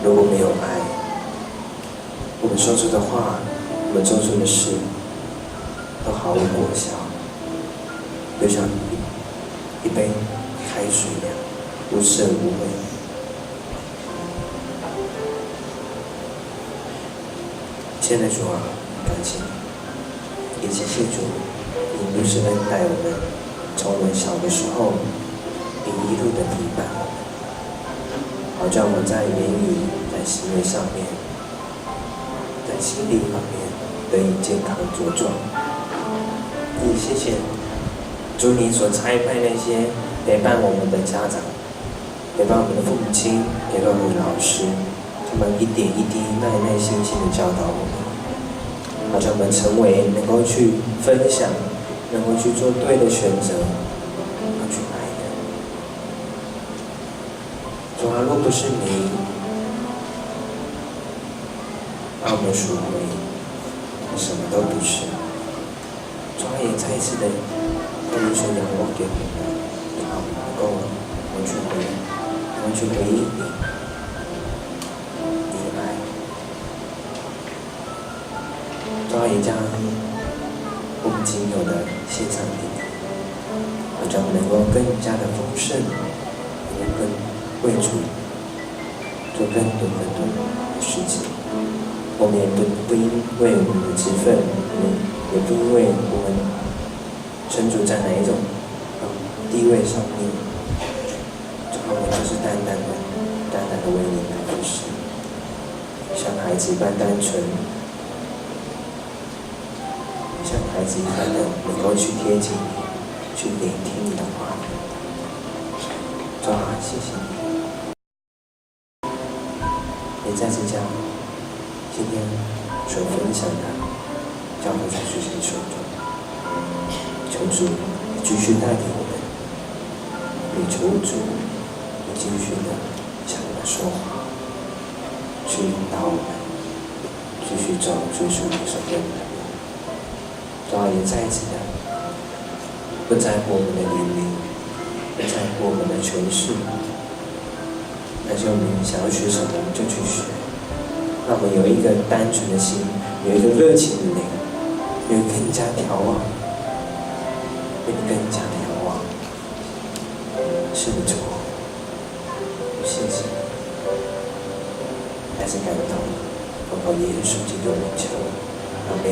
如果没有爱，我们说出的话，我们做出的事，都毫无果效，就像一杯开水一样，无色无味。亲爱的主啊，感谢你，也谢谢主，你如此恩待我们，从我们小的时候，你一路的陪伴我们。好叫我在言语、在行为上面、在心理方面得以健康茁壮。也谢谢主，你所差派那些陪伴我们的家长、陪伴我们的父母亲、陪伴我们的老师，他们一点一滴、耐心的教导我们，好像我们成为能够去分享、能够去做对的选择，要去爱的。主啊，若不是你把我们赎回，我们什么都不是。主啊，也再一次的跟你说，仰望给我们，让我们能够我们去回应你。主啊，也将我们仅有的献上给你，好让我们能够更加的丰盛，能够更为主做更多的事情。我们也不因为我们的职分，也不因为我们身处在哪一种地位上面，主啊，我们就是单单的为你来服侍，像孩子般单纯。像孩子一般的能够去贴近你，去聆听你的话语。主啊，谢谢你，也再次将今天所分享的交付在主你手中，求主继续带领我们，也求主你继续的向我们说话，去引导我们，继续走追属你所愿的。主啊，也再一次的不在乎我们的年龄，不在乎我们的权势，但是我们想要学什么，我们就去学。让我们有一个单纯的心，有一个热情的灵，有更加眺望，有更加眺望。是的，主，谢谢，还是感动，奉靠耶稣基督名求，阿们。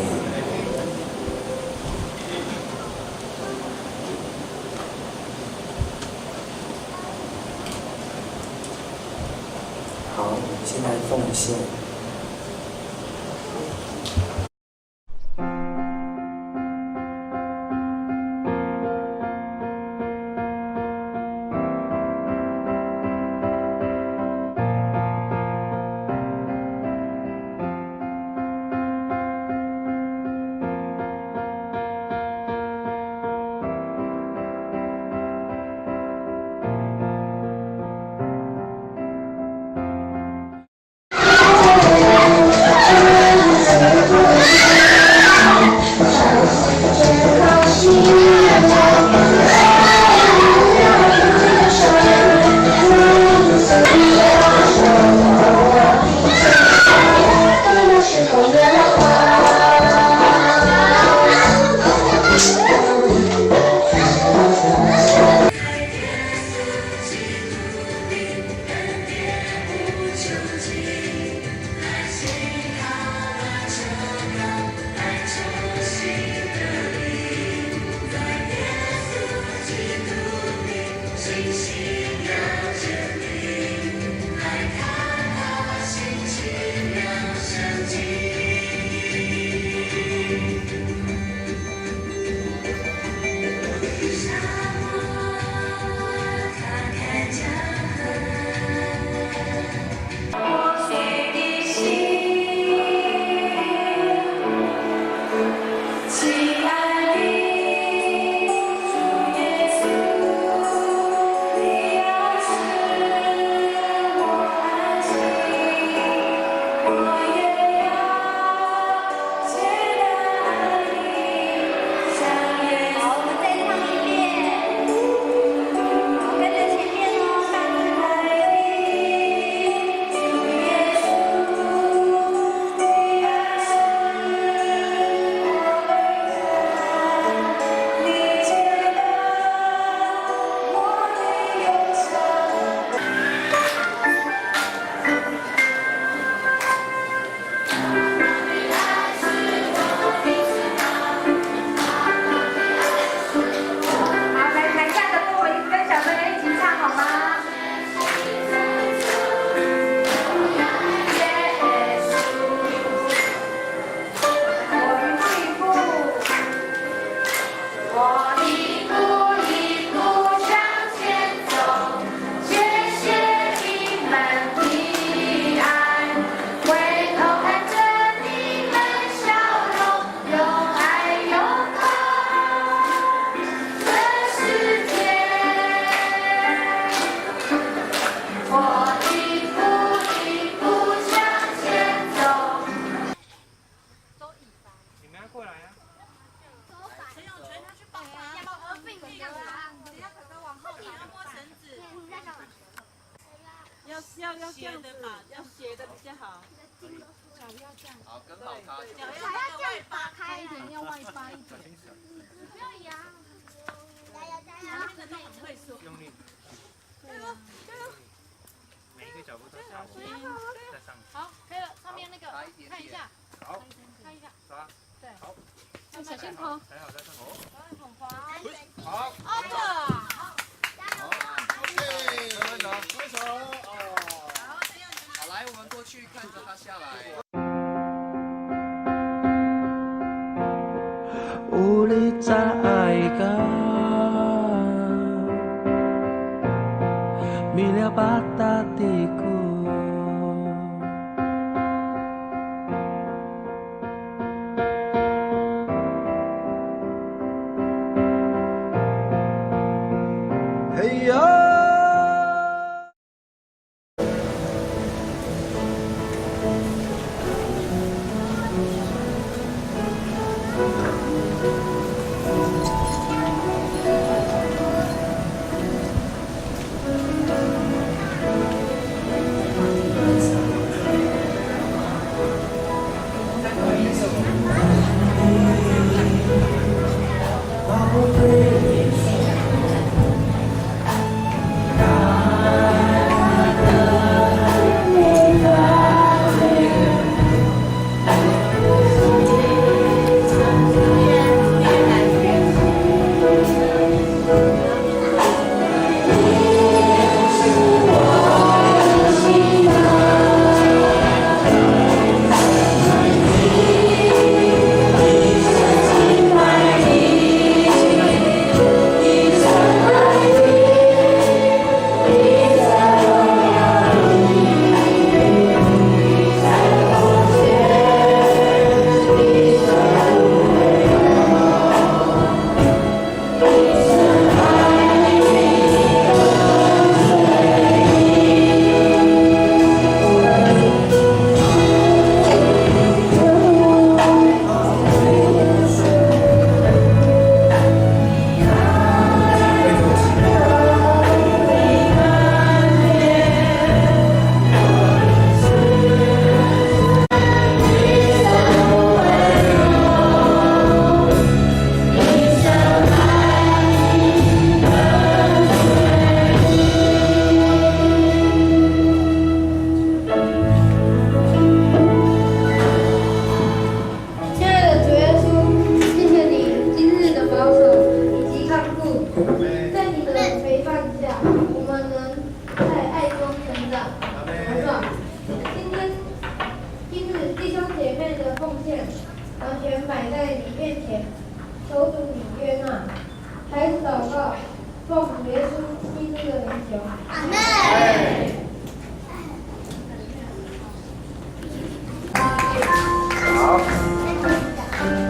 好，现在奉献。过来啊。陈永全他去帮忙，要合并这样啊，等下哥哥往后你要摸绳子。你在干嘛？要斜的吧，要斜的比较好。脚要这样。好，跟好他。脚要这样打开一点，要外八一点。不要摇。加油加油！那个都很会说。用力。加油加油！每一个脚步都下去，再上去。好，可以了。上面那个看一下。好。看一下。抓。对。好。小心头。抬好再上头。很滑。好。好的。好。OK。挥手。哦。好，来，我们过去看着他下来。有你知噶，米了巴达地库。嘿呀！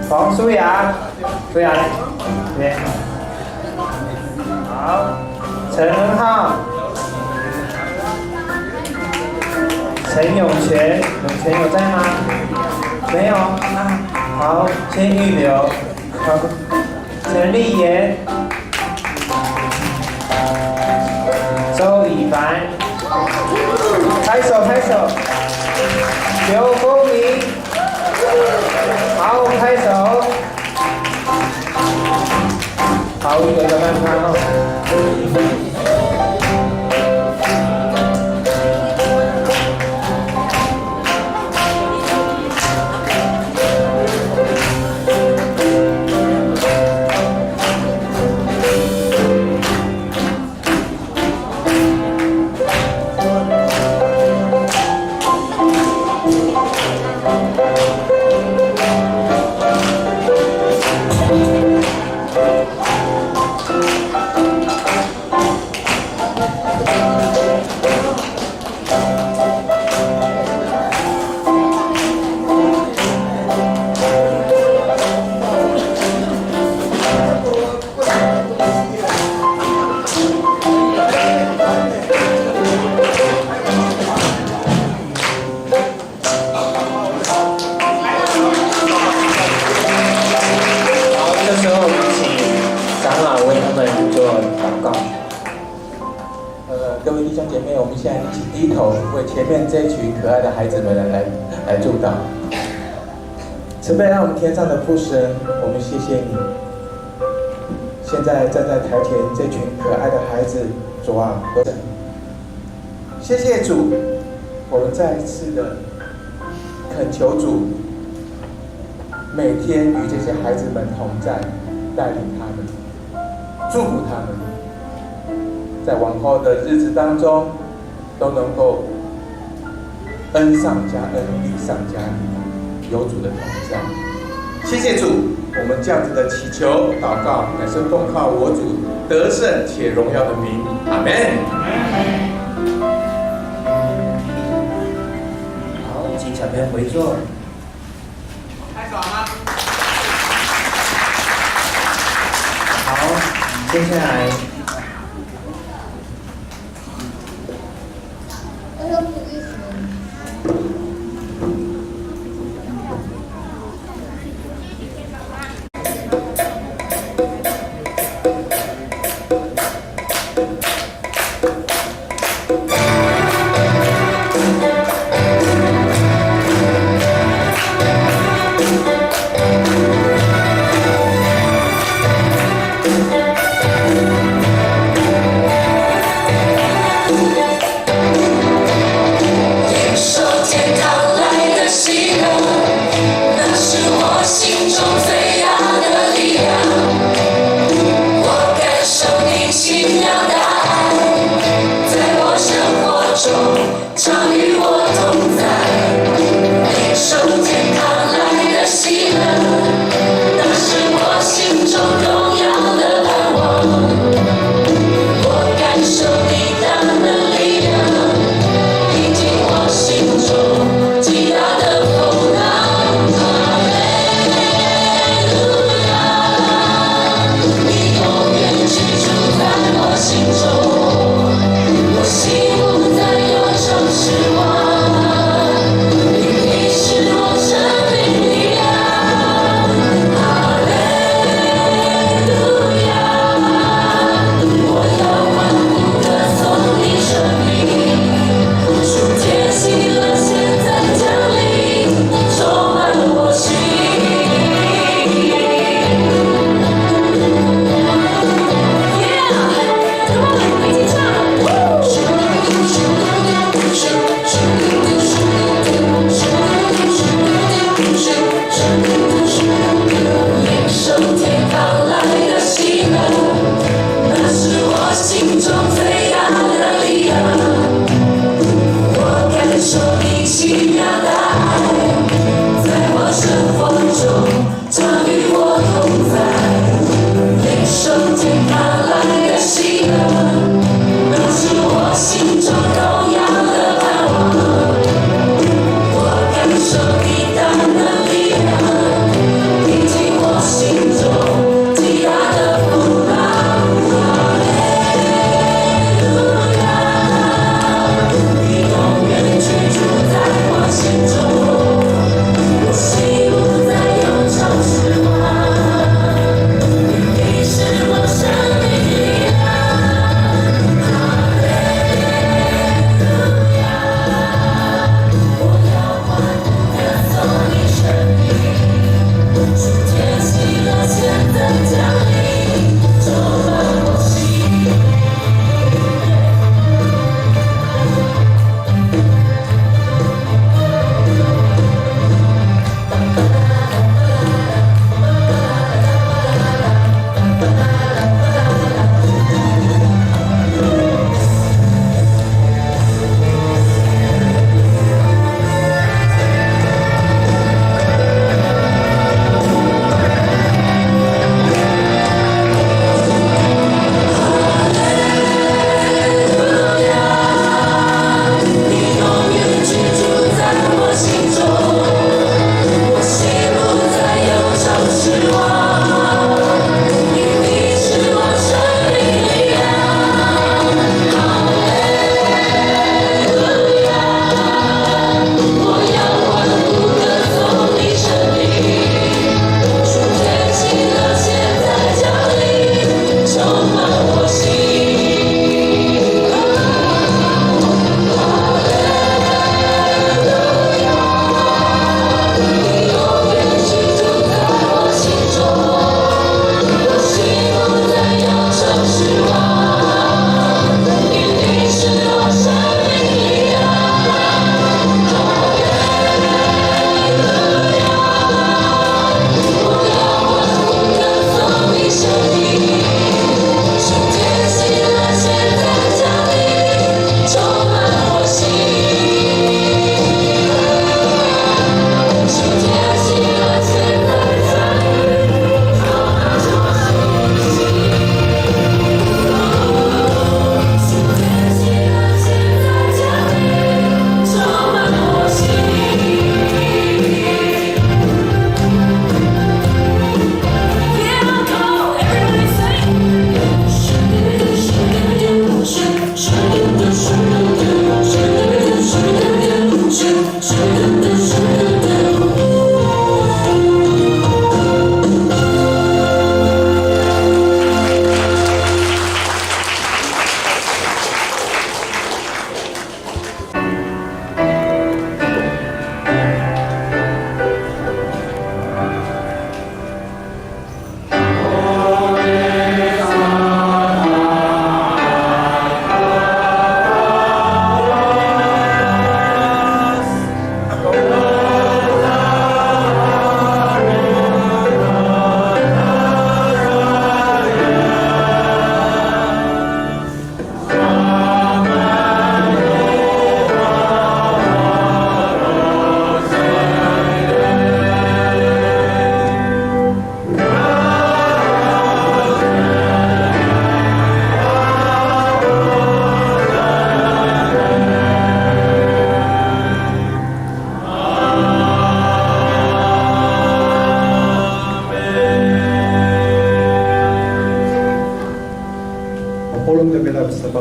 黄舒雅，舒雅来，这边。好，陈恩浩，陈永全，永全有在吗？没有啊。好，先预留。好，陈丽妍，周以凡，拍手拍手。刘风明。好，拍手。好，一个慢拍哦。姐妹，我们现在一起低头，为前面这群可爱的孩子们来祝祷。慈悲让我们天上的父神，我们谢谢你。现在站在台前这群可爱的孩子，主啊，谢谢主，我们再一次的恳求主，每天与这些孩子们同在，带领他们，祝福他们，在往后的日子当中，都能够恩上加恩，利上加利，有主的同在。谢谢主，我们这样子的祈求祷告，乃是奉靠我主得胜且荣耀的名，阿门。好，请小朋友回座。开始好吗？好，接下来。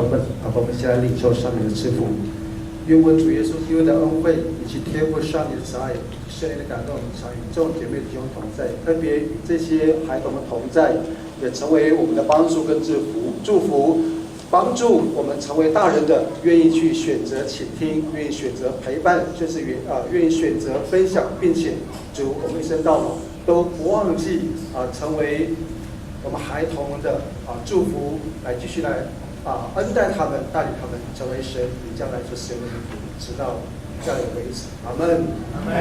我们先来领受上帝的赐福。愿我主耶稣基督的恩惠以及天父上帝的慈爱、圣灵的感动，常与众姐妹弟兄同在，特别与这些孩童们同在，也成为我们的帮助跟祝福，帮助我们成为大人的，愿意去选择倾听，愿意选择陪伴，甚至愿意选择分享，并且主我们一生到老都不忘记成为我们孩童们的祝福，来继续来恩待他们，带领他们成为神你将来所使用的人，直到将来为止。阿门。阿门。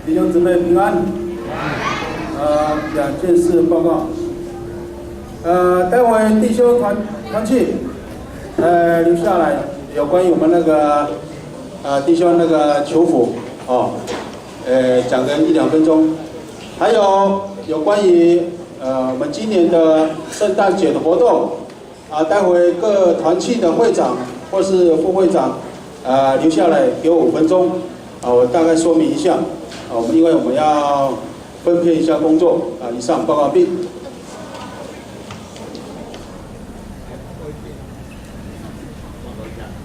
弟兄姊妹平安。2件事报告。待会弟兄团契，留下来有关于我们那个弟兄那个求福讲个1-2分钟，还有关于我们今年的圣诞节的活动待会各团契的会长或是副会长留下来给我5分钟我大概说明一下因为我们要分配一下工作以上报告毕。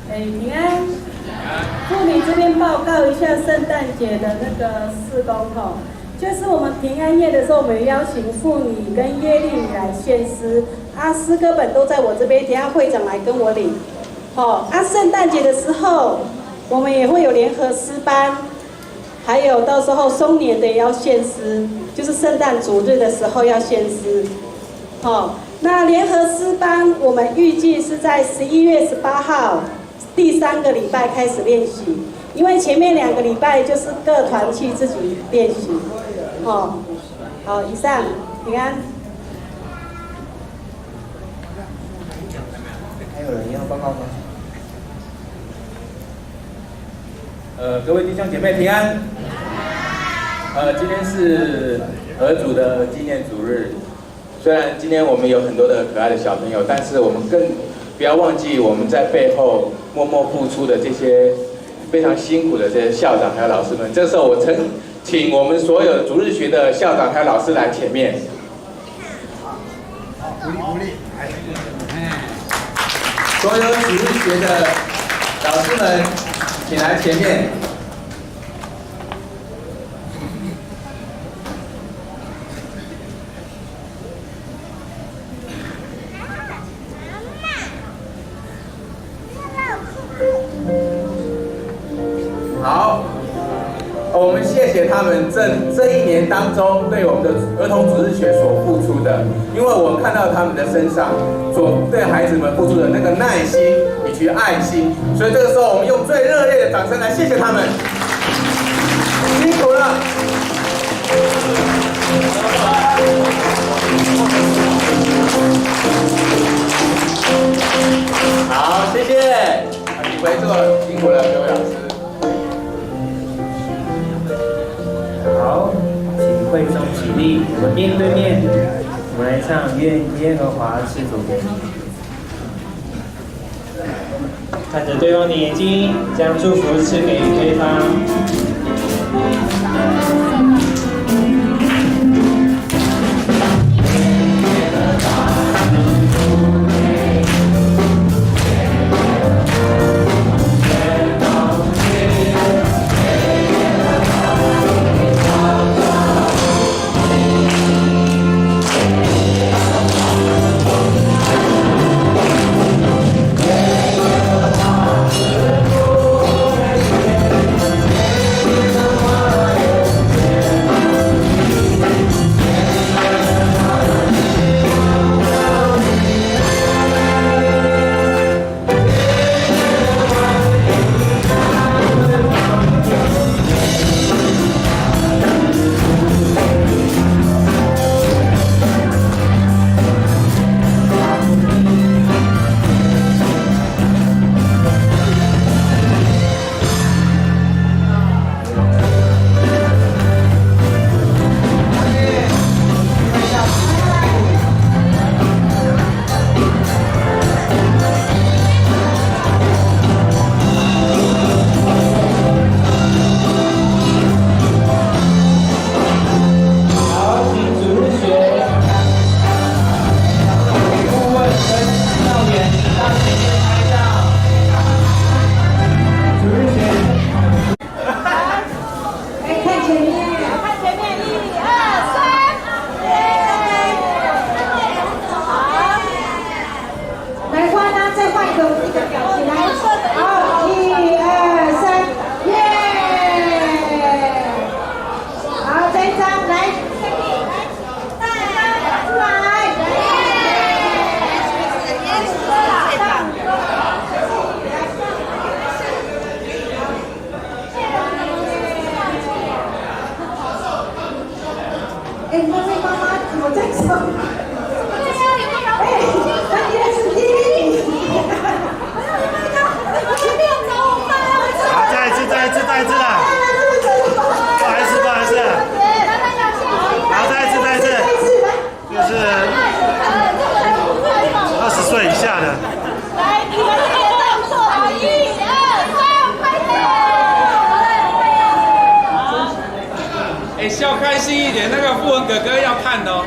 平安，助理这边报告一下圣诞节的那个事工就是我们平安夜的时候，我们邀请妇女跟耶利女来献诗，诗歌本都在我这边，等下会长来跟我领。圣诞节的时候，我们也会有联合诗班，还有到时候松年的也要献诗，就是圣诞主日的时候要献诗。那联合诗班我们预计是在11月18号第3个礼拜开始练习，因为前面2个礼拜就是各团契自己练习。好，以上平安。还有人要报告吗？各位弟兄姐妹平安。今天是儿主的纪念主日，虽然今天我们有很多的可爱的小朋友，但是我们更不要忘记我们在背后默默付出的这些非常辛苦的这些校长还有老师们。这时候我请我们所有主日学的校长还有老师来前面。鼓励。所有主日学的老师们，请来前面。好，我们谢谢他们这1年当中对我们的儿童主日学所付出的，因为我看到他们的身上所对孩子们付出的那个耐心以及爱心，所以这个时候我们用最热烈的掌声来谢谢他们，辛苦了。好，谢谢，你回座，辛苦了，各位老师。好，请会众起立，我们面对面，我们来唱《愿耶和华赐福给你》。看着对方的眼睛，将祝福赐给对方。哎，那位妈妈怎么在上？哎，那也是第一名。再一次的，不好意思，好，再一次，就是20岁以下的。来，你们这边动作好，1、2、3，快点！哎，笑开心一点，那个富文哥哥要看的哦。